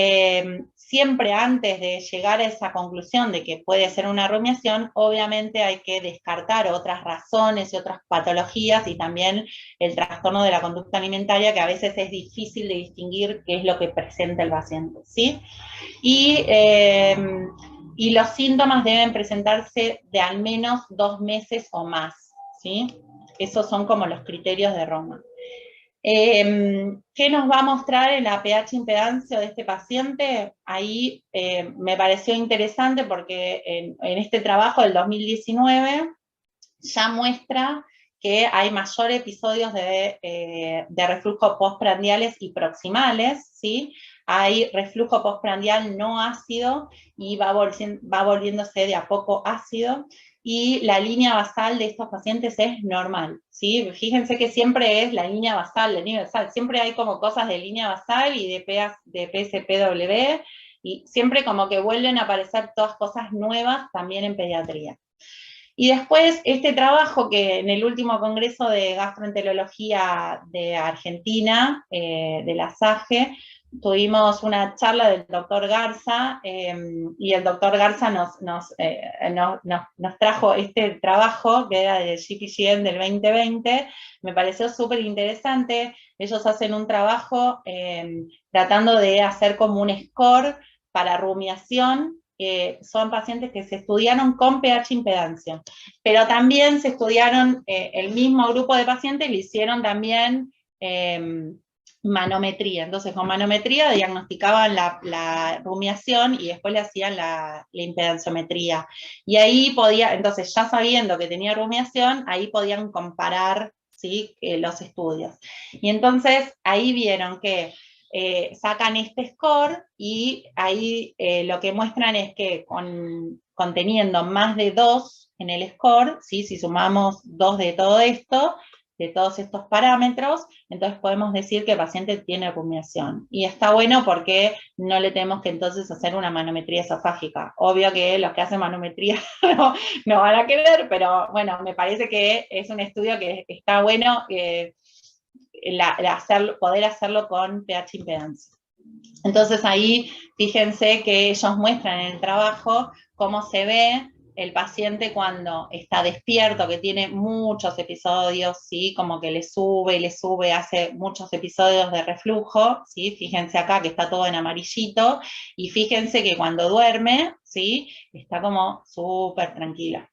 siempre antes de llegar a esa conclusión de que puede ser una rumiación, obviamente hay que descartar otras razones y otras patologías, y también el trastorno de la conducta alimentaria, que a veces es difícil de distinguir qué es lo que presenta el paciente, ¿sí? Y los síntomas deben presentarse de al menos 2 meses o más, ¿sí? Esos son como los criterios de Roma. ¿Qué nos va a mostrar en la pH impedancia de este paciente? Ahí me pareció interesante porque en este trabajo del 2019 ya muestra que hay mayor episodios de reflujo postprandiales y proximales, ¿sí? Hay reflujo postprandial no ácido y va volviéndose de a poco ácido, y la línea basal de estos pacientes es normal, ¿sí? Fíjense que siempre es la línea basal, siempre hay como cosas de línea basal y de PSPW, y siempre como que vuelven a aparecer todas cosas nuevas también en pediatría. Y después este trabajo que en el último Congreso de Gastroenterología de Argentina, de la SAGE, tuvimos una charla del doctor Garza, y el doctor Garza nos trajo este trabajo, que era del GPGM del 2020, me pareció súper interesante. Ellos hacen un trabajo tratando de hacer como un score para rumiación. Son pacientes que se estudiaron con pH impedancia, pero también se estudiaron, el mismo grupo de pacientes le hicieron también manometría. Entonces con manometría diagnosticaban la rumiación y después le hacían la impedanciometría. Y ahí podía, entonces ya sabiendo que tenía rumiación, ahí podían comparar, ¿sí?, los estudios. Y entonces ahí vieron que sacan este score y ahí lo que muestran es que conteniendo más de 2 en el score, ¿sí?, si sumamos 2 de todo esto, de todos estos parámetros, entonces podemos decir que el paciente tiene rumiación. Y está bueno porque no le tenemos que entonces hacer una manometría esofágica. Obvio que los que hacen manometría no van a querer, pero bueno, me parece que es un estudio que está bueno, poder hacerlo con pH impedancia. Entonces ahí fíjense que ellos muestran en el trabajo cómo se ve el paciente cuando está despierto, que tiene muchos episodios, ¿sí?, como que le sube, hace muchos episodios de reflujo, ¿sí?, fíjense acá que está todo en amarillito, y fíjense que cuando duerme, ¿sí?, está como súper tranquila.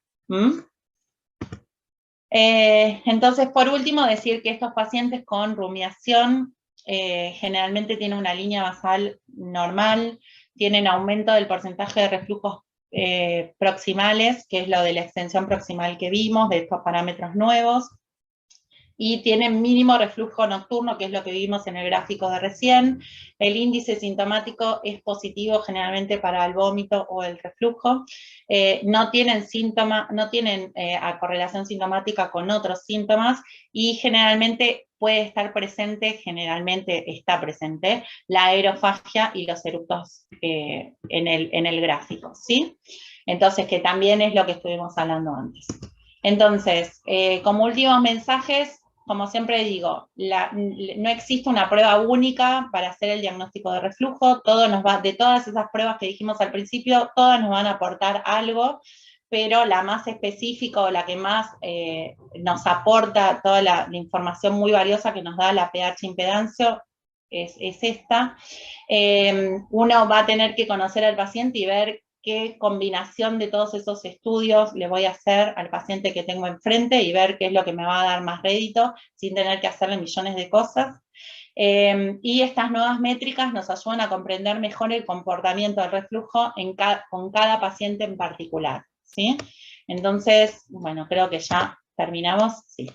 Entonces, por último, decir que estos pacientes con rumiación generalmente tienen una línea basal normal, tienen aumento del porcentaje de reflujos proximales, que es lo de la extensión proximal que vimos, de estos parámetros nuevos, y tienen mínimo reflujo nocturno, que es lo que vimos en el gráfico de recién. El índice sintomático es positivo generalmente para el vómito o el reflujo. No tienen correlación sintomática con otros síntomas, y generalmente puede estar presente, generalmente está presente, la aerofagia y los eructos en el gráfico, ¿sí? Entonces, que también es lo que estuvimos hablando antes. Entonces, como últimos mensajes, como siempre digo, no existe una prueba única para hacer el diagnóstico de reflujo. De todas esas pruebas que dijimos al principio, todas nos van a aportar algo, pero la más específica o la que más nos aporta toda la información muy valiosa que nos da la pH impedancia es esta. Uno va a tener que conocer al paciente y ver qué combinación de todos esos estudios le voy a hacer al paciente que tengo enfrente y ver qué es lo que me va a dar más rédito sin tener que hacerle millones de cosas. Y estas nuevas métricas nos ayudan a comprender mejor el comportamiento del reflujo con cada paciente en particular, ¿sí? Entonces, bueno, creo que ya terminamos, sí.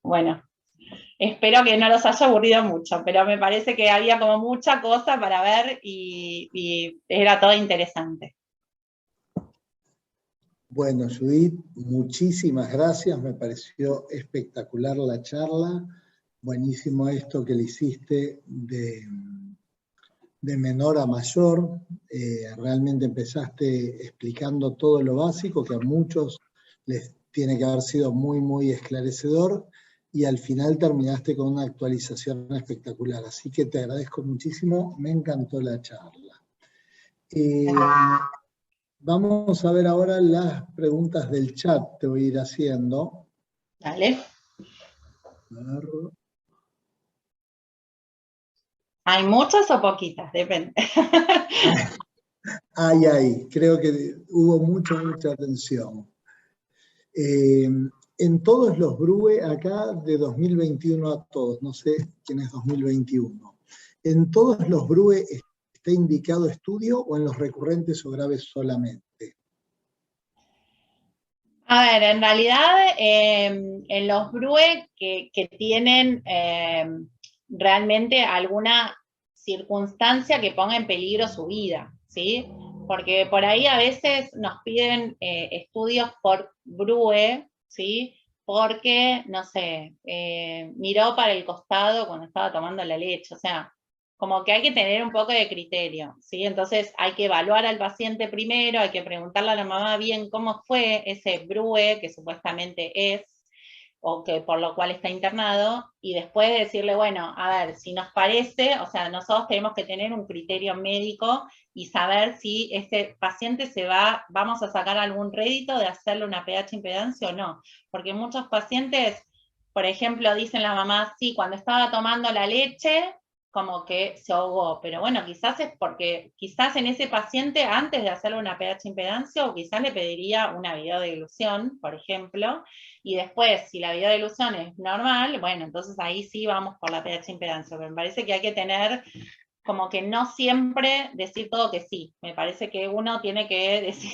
Bueno. Espero que no los haya aburrido mucho, pero me parece que había como mucha cosa para ver y era todo interesante. Bueno, Judith, muchísimas gracias, me pareció espectacular la charla, buenísimo esto que le hiciste de menor a mayor, realmente empezaste explicando todo lo básico, que a muchos les tiene que haber sido muy, muy esclarecedor, y al final terminaste con una actualización espectacular. Así que te agradezco muchísimo, me encantó la charla. Vamos a ver ahora las preguntas del chat, te voy a ir haciendo. Dale. ¿Hay muchas o poquitas? Depende. Ay, creo que hubo mucha atención. En todos los BRUE, acá de 2021 a todos, no sé quién es 2021, ¿en todos los BRUE está indicado estudio o en los recurrentes o graves solamente? A ver, en realidad en los BRUE que tienen realmente alguna circunstancia que ponga en peligro su vida, ¿sí? Porque por ahí a veces nos piden estudios por BRUE, ¿sí? Porque, no sé, miró para el costado cuando estaba tomando la leche, o sea, como que hay que tener un poco de criterio, ¿sí? Entonces hay que evaluar al paciente primero, hay que preguntarle a la mamá bien cómo fue ese BRUE, que supuestamente es, o que por lo cual está internado, y después decirle, bueno, a ver, si nos parece, o sea, nosotros tenemos que tener un criterio médico y saber si este paciente vamos a sacar algún rédito de hacerle una pH impedancia o no, porque muchos pacientes, por ejemplo, dicen la mamá, sí, cuando estaba tomando la leche, como que se ahogó, pero bueno, quizás es porque, quizás en ese paciente, antes de hacerle una pH impedancia, o quizás le pediría una videodilución, por ejemplo, y después, si la videodilución es normal, bueno, entonces ahí sí vamos por la pH impedancia, pero me parece que hay que tener como que no siempre decir todo que sí. Me parece que uno tiene que decir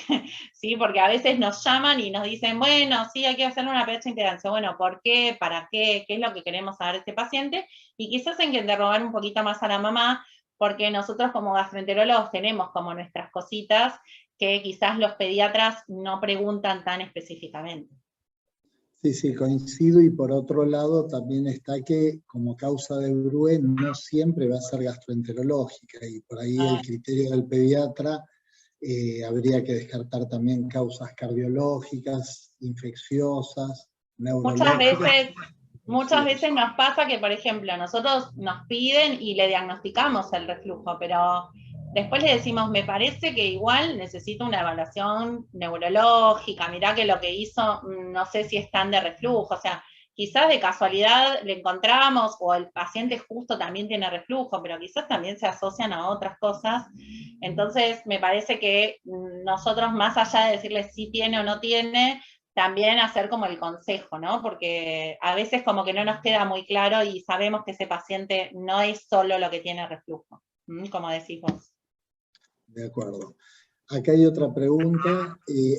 sí, porque a veces nos llaman y nos dicen, bueno, sí, hay que hacer una pH impedancia. Bueno, ¿por qué? ¿Para qué? ¿Qué es lo que queremos saber de este paciente? Y quizás hay que interrogar un poquito más a la mamá, porque nosotros como gastroenterólogos tenemos como nuestras cositas que quizás los pediatras no preguntan tan específicamente. Sí, sí, coincido, y por otro lado también está que como causa de BRUE no siempre va a ser gastroenterológica, y por ahí el criterio del pediatra habría que descartar también causas cardiológicas, infecciosas, neurológicas. Muchas veces nos pasa que, por ejemplo, nosotros nos piden y le diagnosticamos el reflujo, pero después le decimos, me parece que igual necesita una evaluación neurológica, mirá que lo que hizo, no sé si es tan de reflujo, o sea, quizás de casualidad le encontramos, o el paciente justo también tiene reflujo, pero quizás también se asocian a otras cosas. Entonces, me parece que nosotros, más allá de decirle si tiene o no tiene, también hacer como el consejo, ¿no? Porque a veces como que no nos queda muy claro y sabemos que ese paciente no es solo lo que tiene reflujo, como decimos. De acuerdo. Acá hay otra pregunta.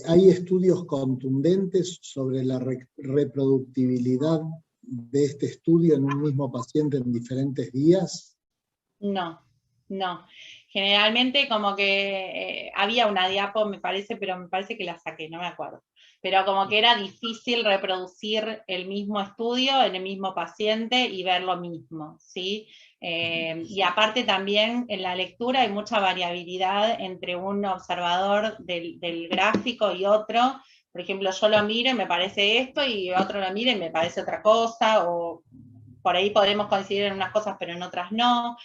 ¿Hay estudios contundentes sobre la reproductibilidad de este estudio en un mismo paciente en diferentes días? No, no. Generalmente como que había una diapo, me parece, pero me parece que la saqué, no me acuerdo. Pero como que era difícil reproducir el mismo estudio en el mismo paciente y ver lo mismo, ¿sí? Y aparte también en la lectura hay mucha variabilidad entre un observador del gráfico y otro. Por ejemplo, yo lo miro y me parece esto, y otro lo mira y me parece otra cosa, o por ahí podemos coincidir en unas cosas pero en otras no.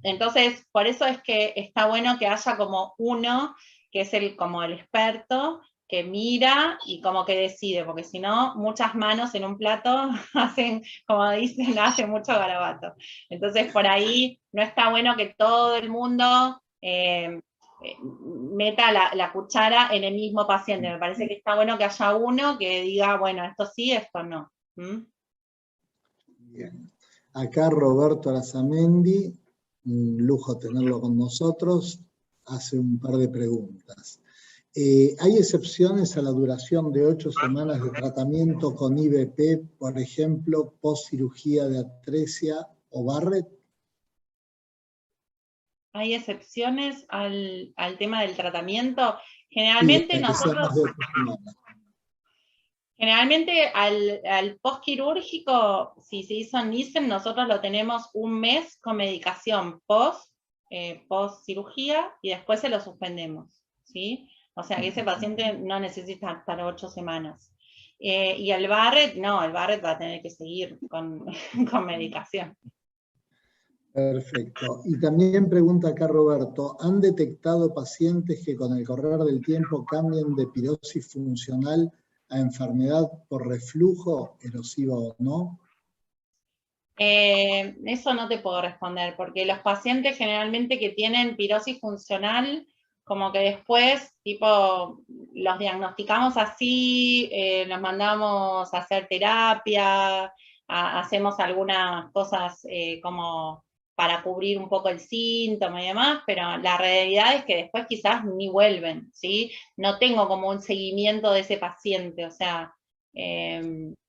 Entonces, por eso es que está bueno que haya como uno que es como el experto, que mira y como que decide, porque si no, muchas manos en un plato hacen, como dicen, hacen mucho garabato. Entonces, por ahí no está bueno que todo el mundo meta la cuchara en el mismo paciente. Me parece que está bueno que haya uno que diga, bueno, esto sí, esto no. Bien. Acá Roberto Arazamendi, un lujo tenerlo con nosotros, hace un par de preguntas. ¿Hay excepciones a la duración de 8 semanas de tratamiento con IVP, por ejemplo, post cirugía de atresia o Barrett? Hay excepciones al tema del tratamiento. Sí, Generalmente que sean más de 8 nosotros, semanas. generalmente al postquirúrgico, si se hizo Nissen, nosotros lo tenemos un mes con medicación post cirugía, y después se lo suspendemos, ¿sí? O sea que ese paciente no necesita estar 8 semanas. Y el Barrett, no, el Barrett va a tener que seguir con medicación. Perfecto. Y también pregunta acá Roberto, ¿han detectado pacientes que con el correr del tiempo cambian de pirosis funcional a enfermedad por reflujo, erosiva o no? Eso no te puedo responder, porque los pacientes generalmente que tienen pirosis funcional, como que después, tipo, los diagnosticamos así, los mandamos a hacer terapia, hacemos algunas cosas como para cubrir un poco el síntoma y demás, pero la realidad es que después quizás ni vuelven, ¿sí? No tengo como un seguimiento de ese paciente, o sea,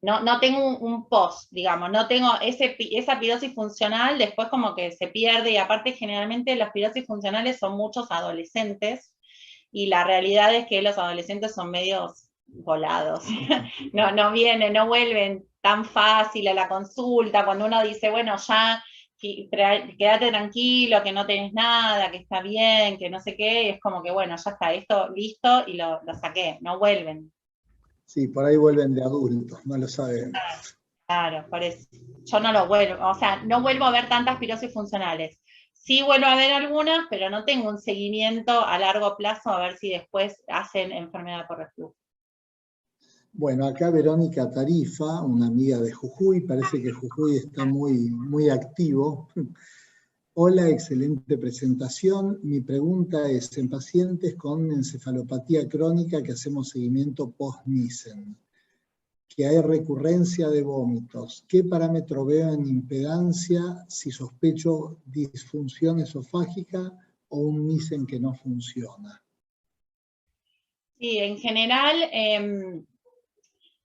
no tengo un post, digamos, no tengo esa pirosis funcional, después como que se pierde, y aparte generalmente las pirosis funcionales son muchos adolescentes, y la realidad es que los adolescentes son medios volados, no vienen, no vuelven tan fácil a la consulta, cuando uno dice, bueno, ya quédate tranquilo, que no tenés nada, que está bien, que no sé qué, y es como que bueno, ya está, esto listo, y lo saqué, no vuelven. Sí, por ahí vuelven de adultos, no lo sabemos. Claro, por eso. Yo no lo vuelvo, o sea, no vuelvo a ver tantas pirosis funcionales. Sí vuelvo a ver algunas, pero no tengo un seguimiento a largo plazo a ver si después hacen enfermedad por reflujo. Bueno, acá Verónica Tarifa, una amiga de Jujuy, parece que Jujuy está muy, muy activo. Hola, excelente presentación. Mi pregunta es, en pacientes con encefalopatía crónica que hacemos seguimiento post-Nissen, que hay recurrencia de vómitos, ¿qué parámetro veo en impedancia si sospecho disfunción esofágica o un Nissen que no funciona? Sí, en general,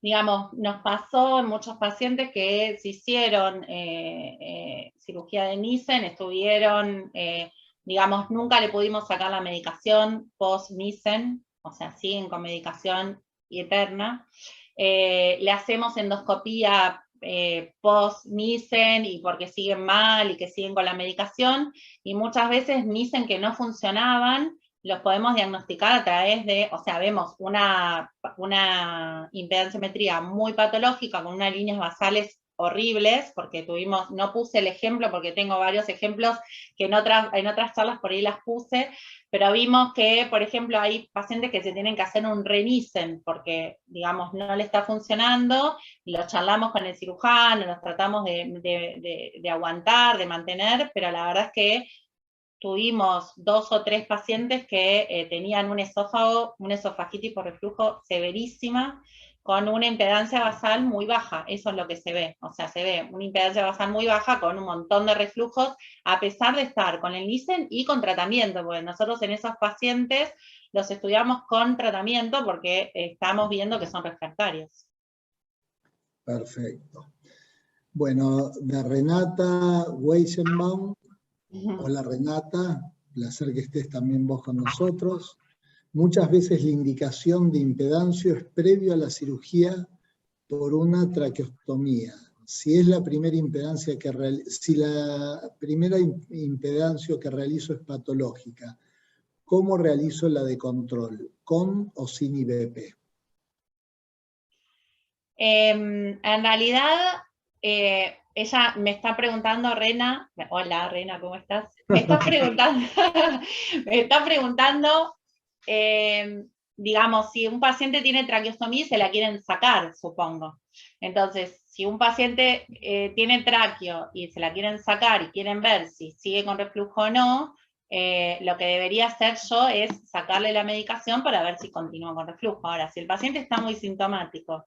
digamos, nos pasó en muchos pacientes que se hicieron cirugía de Nissen, estuvieron, digamos, nunca le pudimos sacar la medicación post-Nissen, o sea, siguen con medicación eterna. Le hacemos endoscopía post-Nissen y porque siguen mal y que siguen con la medicación, y muchas veces Nissen que no funcionaban, los podemos diagnosticar a través de, o sea, vemos una impedanciometría muy patológica con unas líneas basales horribles, porque tuvimos, no puse el ejemplo porque tengo varios ejemplos que en otras charlas por ahí las puse, pero vimos que, por ejemplo, hay pacientes que se tienen que hacer un re-Nissen porque, digamos, no le está funcionando, y los charlamos con el cirujano, los tratamos de aguantar, de mantener, pero la verdad es que tuvimos 2 o 3 pacientes que tenían un esófago, una esofagitis por reflujo severísima, con una impedancia basal muy baja, eso es lo que se ve, o sea, se ve una impedancia basal muy baja con un montón de reflujos, a pesar de estar con el Nissen y con tratamiento, porque nosotros en esos pacientes los estudiamos con tratamiento porque estamos viendo que son refractarios. Perfecto. Bueno, de Renata Weisenbaum. Hola Renata, placer que estés también vos con nosotros. Muchas veces la indicación de impedancio es previo a la cirugía por una traqueostomía. Si es la primera impedancia si la primera impedancia que realizo es patológica, ¿cómo realizo la de control? ¿Con o sin IBP? En realidad, ella me está preguntando, Rena, hola Rena, ¿cómo estás? Me está preguntando, me está preguntando, digamos, si un paciente tiene traqueostomía y se la quieren sacar, supongo. Entonces, si un paciente tiene traqueo y se la quieren sacar y quieren ver si sigue con reflujo o no, lo que debería hacer yo es sacarle la medicación para ver si continúa con reflujo. Ahora, si el paciente está muy sintomático,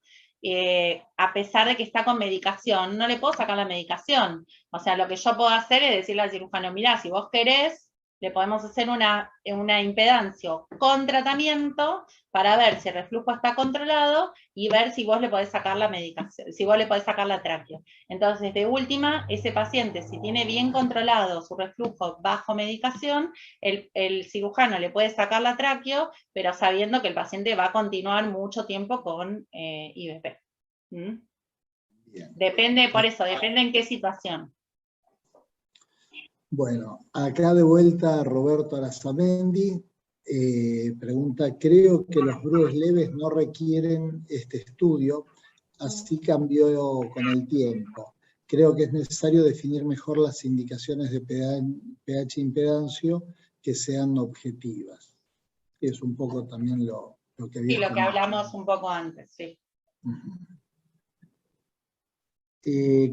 a pesar de que está con medicación, no le puedo sacar la medicación. O sea, lo que yo puedo hacer es decirle al cirujano, mirá, si vos querés, le podemos hacer una impedancio con tratamiento para ver si el reflujo está controlado y ver si vos le podés sacar la medicación, si vos le podés sacar la tráqueo. Entonces, de última, ese paciente, si tiene bien controlado su reflujo bajo medicación, el cirujano le puede sacar la tráqueo, pero sabiendo que el paciente va a continuar mucho tiempo con IBP. ¿Mm? Depende, por eso, depende en qué situación. Bueno, acá de vuelta Roberto Arazamendi pregunta, creo que los BRUES leves no requieren este estudio, así cambió con el tiempo. Creo que es necesario definir mejor las indicaciones de pH impedancio que sean objetivas. Es un poco también lo que había. Sí, lo que hablamos un poco antes, sí.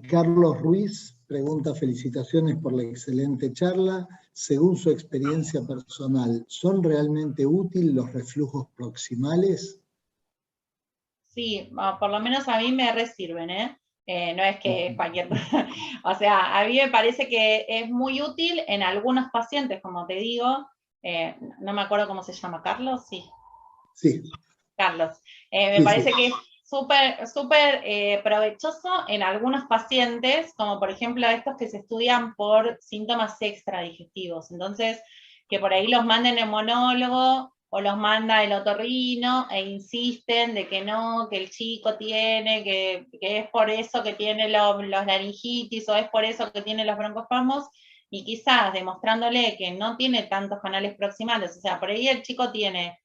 Carlos Ruiz pregunta, felicitaciones por la excelente charla. Según su experiencia personal, ¿son realmente útiles los reflujos proximales? Sí, por lo menos a mí me resirven, ¿eh? No es que cualquier... O sea, a mí me parece que es muy útil en algunos pacientes, como te digo, no me acuerdo cómo se llama, ¿Carlos? Sí. Sí. Carlos. Me parece que es súper provechoso en algunos pacientes, como por ejemplo estos que se estudian por síntomas extradigestivos. Entonces, que por ahí los manden en monólogo o los manda el otorrino e insisten de que no, que el chico tiene, que es por eso que tiene los laringitis, o es por eso que tiene los broncoespasmos, y quizás demostrándole que no tiene tantos canales proximales, o sea, por ahí el chico tiene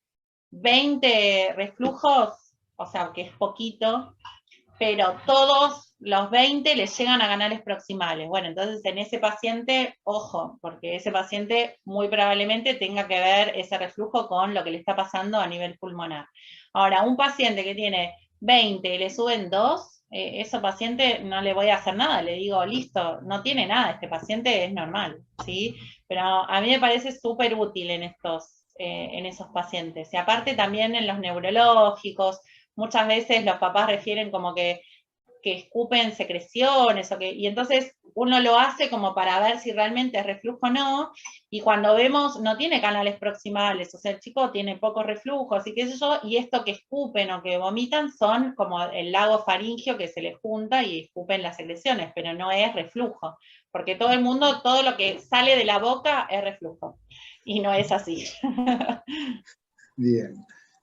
20 reflujos, o sea, que es poquito, pero todos los 20 les llegan a canales proximales. Bueno, entonces en ese paciente, ojo, porque ese paciente muy probablemente tenga que ver ese reflujo con lo que le está pasando a nivel pulmonar. Ahora, un paciente que tiene 20 y le suben 2, ese paciente no le voy a hacer nada, le digo, listo, no tiene nada, este paciente es normal, ¿sí? Pero a mí me parece súper útil en esos pacientes. Y aparte también en los neurológicos, muchas veces los papás refieren como que escupen secreciones, y entonces uno lo hace como para ver si realmente es reflujo o no, y cuando vemos no tiene canales proximales, o sea, el chico tiene pocos reflujos, y qué sé yo, y esto que escupen o que vomitan son como el lago faríngeo que se les junta y escupen las secreciones, pero no es reflujo, porque todo el mundo, todo lo que sale de la boca es reflujo, y no es así. Bien.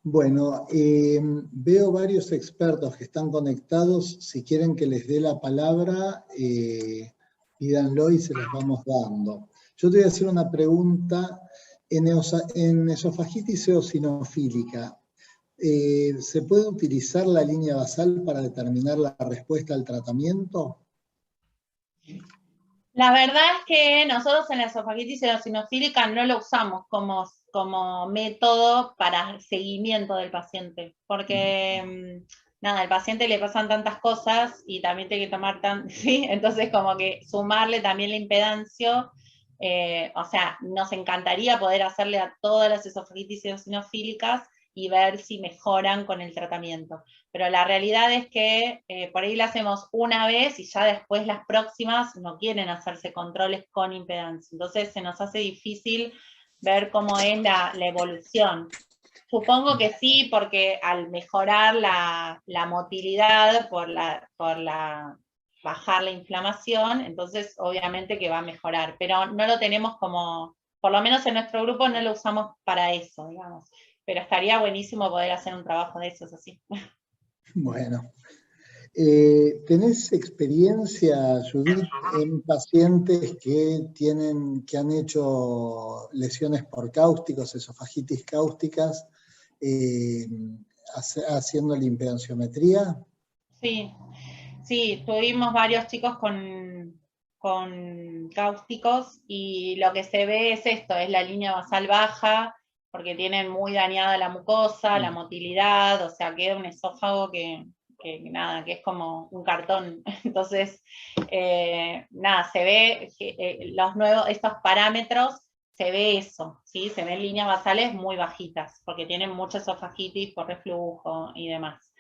Bueno, veo varios expertos que están conectados. Si quieren que les dé la palabra, pídanlo y se las vamos dando. Yo te voy a hacer una pregunta. En esofagitis eosinofílica, ¿se puede utilizar la línea basal para determinar la respuesta al tratamiento? La verdad es que nosotros en la esofagitis eosinofílica no lo usamos como método para seguimiento del paciente, porque nada, al paciente le pasan tantas cosas y también tiene que tomar ¿sí? Entonces como que sumarle también la impedancia, o sea, nos encantaría poder hacerle a todas las esofagitis eosinofílicas y ver si mejoran con el tratamiento. Pero la realidad es que por ahí la hacemos una vez y ya después las próximas no quieren hacerse controles con impedancia. Entonces se nos hace difícil ver cómo es la evolución. Supongo que sí, porque al mejorar la motilidad bajar la inflamación, entonces obviamente que va a mejorar, pero no lo tenemos como, por lo menos en nuestro grupo no lo usamos para eso, digamos. Pero estaría buenísimo poder hacer un trabajo de esos así. Bueno. ¿Tenés experiencia, Judith, en pacientes que han hecho lesiones por cáusticos, esofagitis cáusticas, haciendo la impedanciometría? Sí, sí, tuvimos varios chicos con cáusticos y lo que se ve es esto, es la línea basal baja, porque tienen muy dañada la mucosa, la motilidad, o sea, queda un esófago nada, que es como un cartón. Entonces, nada, se ve que estos parámetros, se ve eso, ¿sí? Se ven líneas basales muy bajitas, porque tienen mucha esofagitis por reflujo y demás.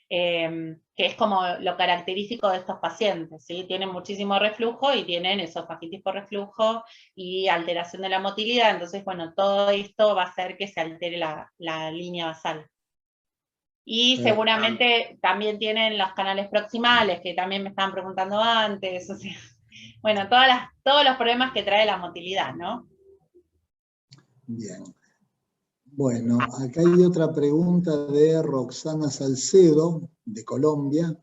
Que es como lo característico de estos pacientes, ¿sí? Tienen muchísimo reflujo y tienen esofagitis por reflujo y alteración de la motilidad, entonces, bueno, todo esto va a hacer que se altere la línea basal. Y seguramente también tienen los canales proximales, que también me estaban preguntando antes, o sea, bueno, todos los problemas que trae la motilidad, ¿no? Bien. Bueno, acá hay otra pregunta de Roxana Salcedo, de Colombia.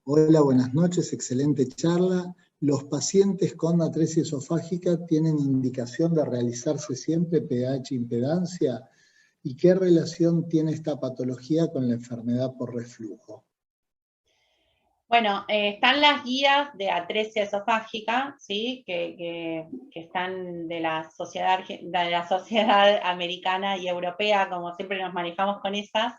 Hola, buenas noches, excelente charla. ¿Los pacientes con atresia esofágica tienen indicación de realizarse siempre pH impedancia? ¿Y qué relación tiene esta patología con la enfermedad por reflujo? Bueno, están las guías de atresia esofágica, ¿sí? que están de la sociedad americana y europea, como siempre nos manejamos con esas,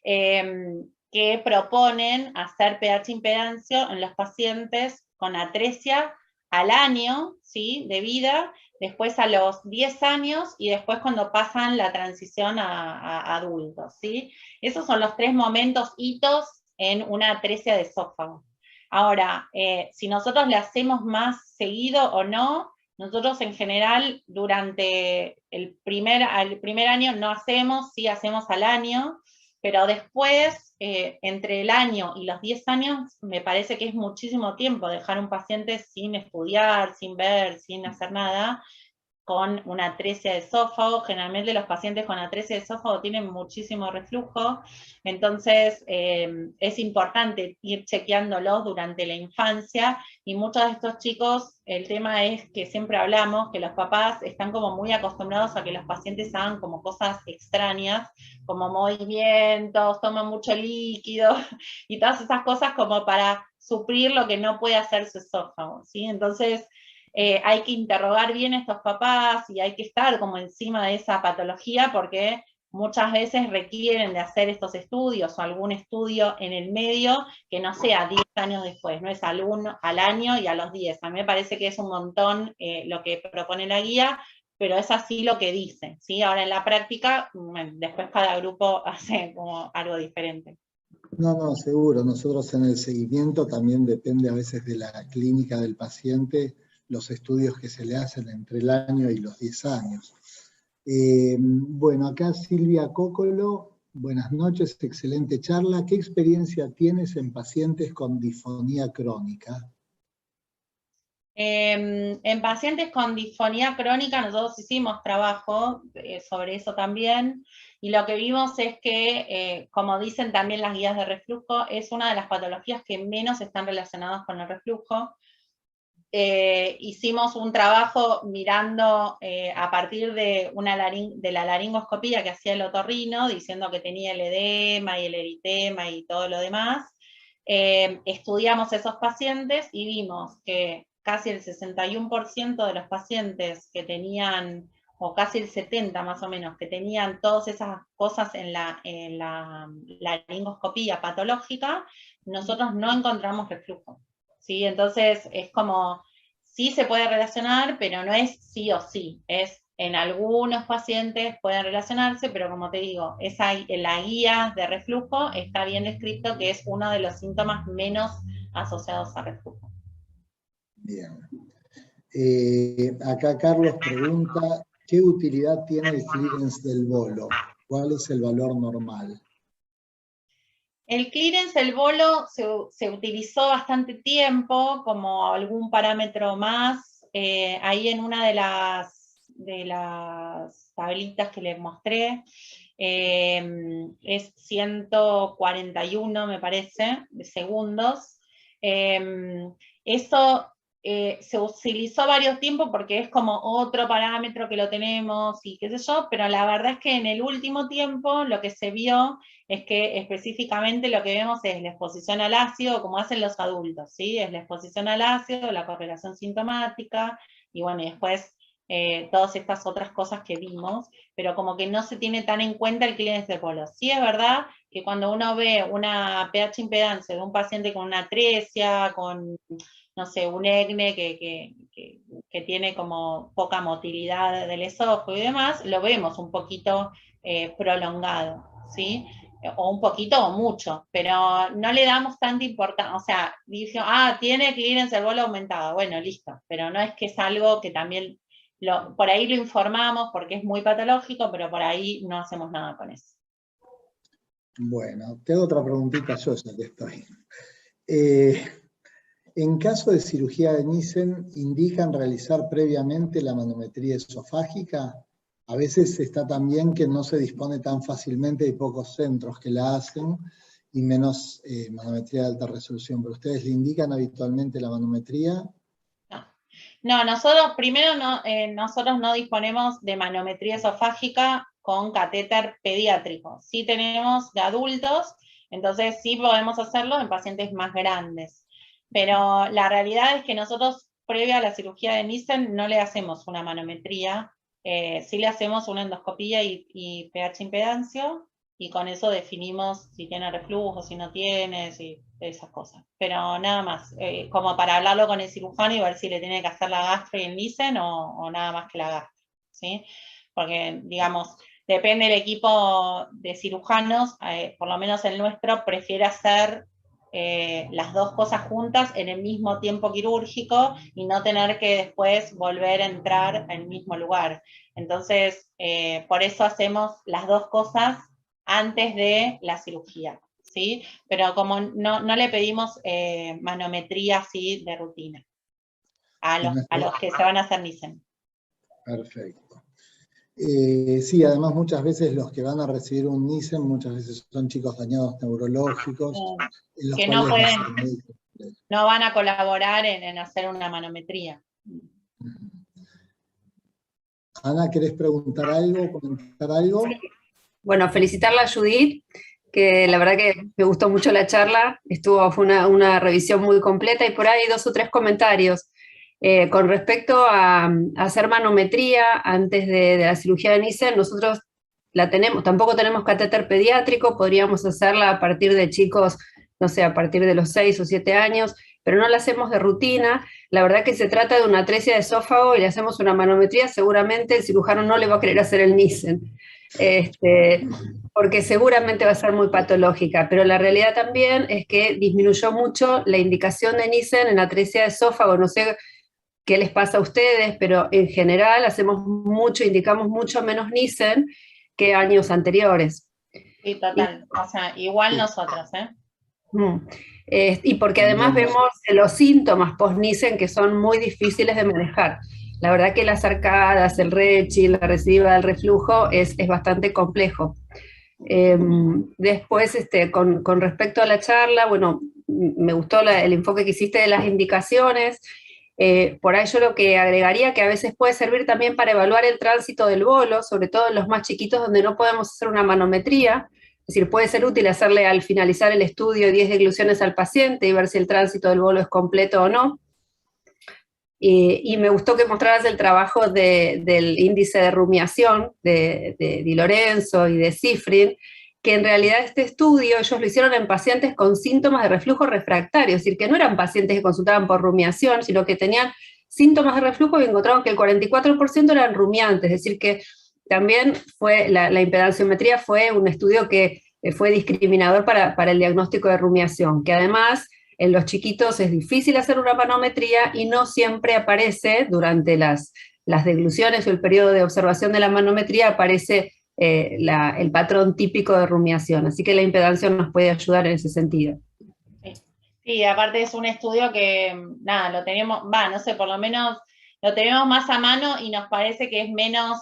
que proponen hacer pH impedancio en los pacientes con atresia al año, ¿sí? De vida, después a los 10 años y después cuando pasan la transición a adultos, ¿sí? Esos son los 3 momentos, hitos en una atresia de esófago. Ahora, si nosotros le hacemos más seguido o no, nosotros en general durante el primer año no hacemos, sí hacemos al año, pero después, entre el año y los 10 años, me parece que es muchísimo tiempo dejar un paciente sin estudiar, sin ver, sin hacer nada, con una atresia de esófago. Generalmente los pacientes con atresia de esófago tienen muchísimo reflujo, entonces es importante ir chequeándolos durante la infancia, y muchos de estos chicos, el tema es que siempre hablamos que los papás están como muy acostumbrados a que los pacientes hagan como cosas extrañas, como movimientos, toman mucho líquido, y todas esas cosas como para suplir lo que no puede hacer su esófago, ¿sí? Entonces, hay que interrogar bien a estos papás y hay que estar como encima de esa patología, porque muchas veces requieren de hacer estos estudios o algún estudio en el medio que no sea 10 años después, no es al año y a los 10. A mí me parece que es un montón lo que propone la guía, pero es así lo que dice, ¿sí? Ahora en la práctica, bueno, después cada grupo hace como algo diferente. No, no, seguro. Nosotros en el seguimiento también depende a veces de la clínica del paciente, los estudios que se le hacen entre el año y los 10 años. Bueno, acá Silvia Cócolo, buenas noches, excelente charla. ¿Qué experiencia tienes en pacientes con disfonía crónica? En pacientes con disfonía crónica nosotros hicimos trabajo sobre eso también, y lo que vimos es que, como dicen también las guías de reflujo, es una de las patologías que menos están relacionadas con el reflujo. Hicimos un trabajo mirando a partir de la laringoscopía que hacía el otorrino, diciendo que tenía el edema y el eritema y todo lo demás. Estudiamos esos pacientes y vimos que casi el 61% de los pacientes que tenían, o casi el 70% más o menos, que tenían todas esas cosas en la laringoscopía patológica, nosotros no encontramos reflujo. ¿Sí? Entonces es como, sí se puede relacionar, pero no es sí o sí, es en algunos pacientes pueden relacionarse, pero como te digo, en la guía de reflujo está bien descrito que es uno de los síntomas menos asociados a reflujo. Bien. Acá Carlos pregunta, ¿qué utilidad tiene el clearance del bolo? ¿Cuál es el valor normal? El clearance del bolo se utilizó bastante tiempo como algún parámetro más. Ahí en una de las tablitas que les mostré, es 141, me parece, de segundos. Eso se utilizó varios tiempos porque es como otro parámetro que lo tenemos y qué sé yo, pero la verdad es que en el último tiempo lo que se vio es que específicamente lo que vemos es la exposición al ácido, como hacen los adultos, ¿sí? Es la exposición al ácido, la correlación sintomática, y bueno, y después todas estas otras cosas que vimos, pero como que no se tiene tan en cuenta el clearance del bolo. Sí es verdad que cuando uno ve una pH impedancia de un paciente con una atresia, con, no sé, un ECNE que tiene como poca motilidad del esófago y demás, lo vemos un poquito prolongado, ¿sí? O un poquito o mucho, pero no le damos tanta importancia, o sea, dice, tiene clearance del bolo aumentado, bueno, listo, pero no es que es algo que también, por ahí lo informamos porque es muy patológico, pero por ahí no hacemos nada con eso. Bueno, te hago otra preguntita yo, ya que estoy. En caso de cirugía de Nissen, ¿indican realizar previamente la manometría esofágica? A veces está también que no se dispone tan fácilmente, hay pocos centros que la hacen, y menos manometría de alta resolución. ¿Pero ustedes le indican habitualmente la manometría? No, nosotros primero nosotros no disponemos de manometría esofágica con catéter pediátrico. Sí tenemos de adultos, entonces sí podemos hacerlo en pacientes más grandes. Pero la realidad es que nosotros, previa a la cirugía de Nissen, no le hacemos una manometría, sí le hacemos una endoscopía y pH impedancio, y con eso definimos si tiene reflujo, si no tiene, si esas cosas. Pero nada más, como para hablarlo con el cirujano y ver si le tiene que hacer la gastro y el Nissen o nada más que la gastro, ¿sí? Porque, digamos, depende del equipo de cirujanos, por lo menos el nuestro prefiere hacer las dos cosas juntas en el mismo tiempo quirúrgico y no tener que después volver a entrar al mismo lugar. Entonces, por eso hacemos las dos cosas antes de la cirugía, ¿sí? Pero como no le pedimos manometría así de rutina a los que se van a hacer Nissen. Perfecto. Sí, además muchas veces los que van a recibir un NICEN, muchas veces son chicos dañados neurológicos, en los que cuales no pueden, no van a colaborar en hacer una manometría. Ana, ¿querés preguntar algo, comentar algo? Bueno, felicitarla a Judith, que la verdad que me gustó mucho la charla, fue una revisión muy completa, y por ahí 2 o 3 comentarios. Con respecto a hacer manometría antes de la cirugía de NICEN, nosotros tampoco tenemos catéter pediátrico, podríamos hacerla a partir de chicos, no sé, a partir de los 6 o 7 años, pero no la hacemos de rutina. La verdad que se trata de una atresia de esófago y le hacemos una manometría, seguramente el cirujano no le va a querer hacer el NICEN, porque seguramente va a ser muy patológica, pero la realidad también es que disminuyó mucho la indicación de NICEN en atresia de esófago. No sé qué les pasa a ustedes, pero en general indicamos mucho menos NICEN que años anteriores. Sí, total. O sea, igual nosotros, ¿eh? Y porque además vemos los síntomas post-NICEN que son muy difíciles de manejar. La verdad que las arcadas, el rechi, la recidiva del reflujo es bastante complejo. Después, con respecto a la charla, bueno, me gustó el enfoque que hiciste de las indicaciones. Por ahí yo lo que agregaría, que a veces puede servir también para evaluar el tránsito del bolo, sobre todo en los más chiquitos donde no podemos hacer una manometría. Es decir, puede ser útil hacerle al finalizar el estudio 10 degluciones al paciente y ver si el tránsito del bolo es completo o no. Y me gustó que mostraras el trabajo del índice de rumiación de Di Lorenzo y de Cifrin, que en realidad este estudio ellos lo hicieron en pacientes con síntomas de reflujo refractario, es decir, que no eran pacientes que consultaban por rumiación, sino que tenían síntomas de reflujo y encontraron que el 44% eran rumiantes, es decir, que también la impedanciometría fue un estudio que fue discriminador para el diagnóstico de rumiación, que además en los chiquitos es difícil hacer una manometría y no siempre aparece durante las degluciones o el periodo de observación de la manometría, aparece el patrón típico de rumiación, así que la impedancia nos puede ayudar en ese sentido. Sí, aparte es un estudio que, nada, lo tenemos, no sé, por lo menos lo tenemos más a mano y nos parece que es menos,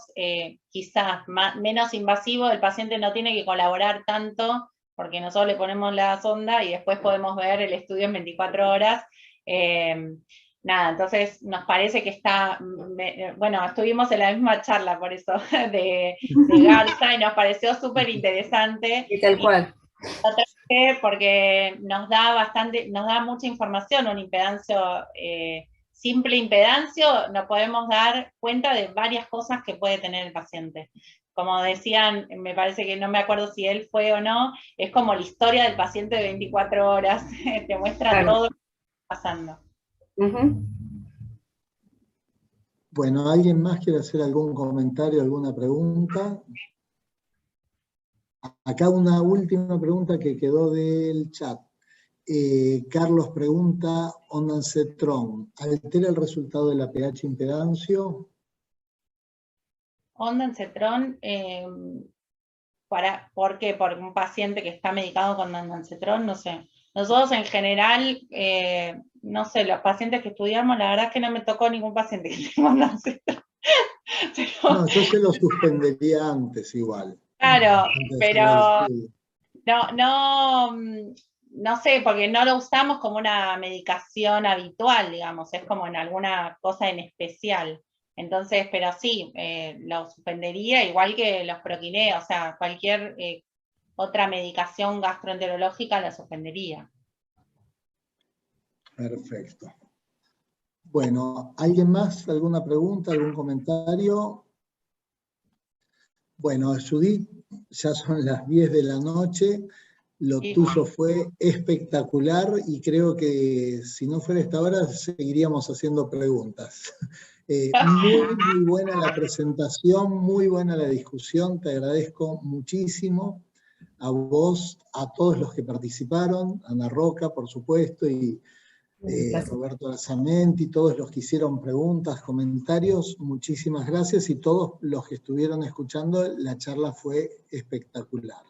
quizás, menos invasivo, el paciente no tiene que colaborar tanto, porque nosotros le ponemos la sonda y después podemos ver el estudio en 24 horas. Nada, entonces nos parece que está, bueno, estuvimos en la misma charla por eso, de Garza, y nos pareció súper interesante. Y tal cual. Porque nos da mucha información, un impedancio, simple impedancio, nos podemos dar cuenta de varias cosas que puede tener el paciente. Como decían, me parece que no me acuerdo si él fue o no, es como la historia del paciente de 24 horas, te muestra todo lo que está pasando. Bueno, ¿alguien más quiere hacer algún comentario, alguna pregunta? Acá una última pregunta que quedó del chat. Carlos pregunta, ondansetron, ¿altera el resultado de la pH impedancio? Ondansetron, ¿por qué? ¿Por un paciente que está medicado con ondansetron? No sé. Nosotros en general, no sé, los pacientes que estudiamos, la verdad es que no me tocó ningún paciente que tenga ondansetron. Pero, no, yo se lo suspendería antes igual. Claro, pero no sé, porque no lo usamos como una medicación habitual, digamos, es como en alguna cosa en especial. Entonces, pero sí, lo suspendería, igual que los proquineos, o sea, cualquier otra medicación gastroenterológica la suspendería. Perfecto. Bueno, ¿alguien más? ¿Alguna pregunta? ¿Algún comentario? Bueno, Judith, ya son las 10 de la noche. Lo tuyo fue espectacular y creo que si no fuera esta hora seguiríamos haciendo preguntas. Muy buena la presentación, muy buena la discusión, te agradezco muchísimo a vos, a todos los que participaron, Ana Roca, por supuesto, y Roberto Lazamenti, todos los que hicieron preguntas, comentarios, muchísimas gracias, y todos los que estuvieron escuchando, la charla fue espectacular.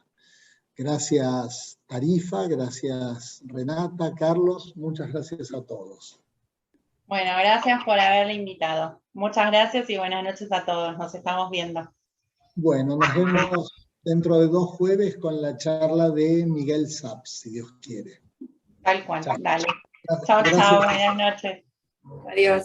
Gracias Tarifa, gracias Renata, Carlos, muchas gracias a todos. Bueno, gracias por haberle invitado. Muchas gracias y buenas noches a todos. Nos estamos viendo. Bueno, nos vemos dentro de 2 jueves con la charla de Miguel Saps, si Dios quiere. Tal cual, Chao. dale. Gracias. Chao, chao, buenas noches. Adiós.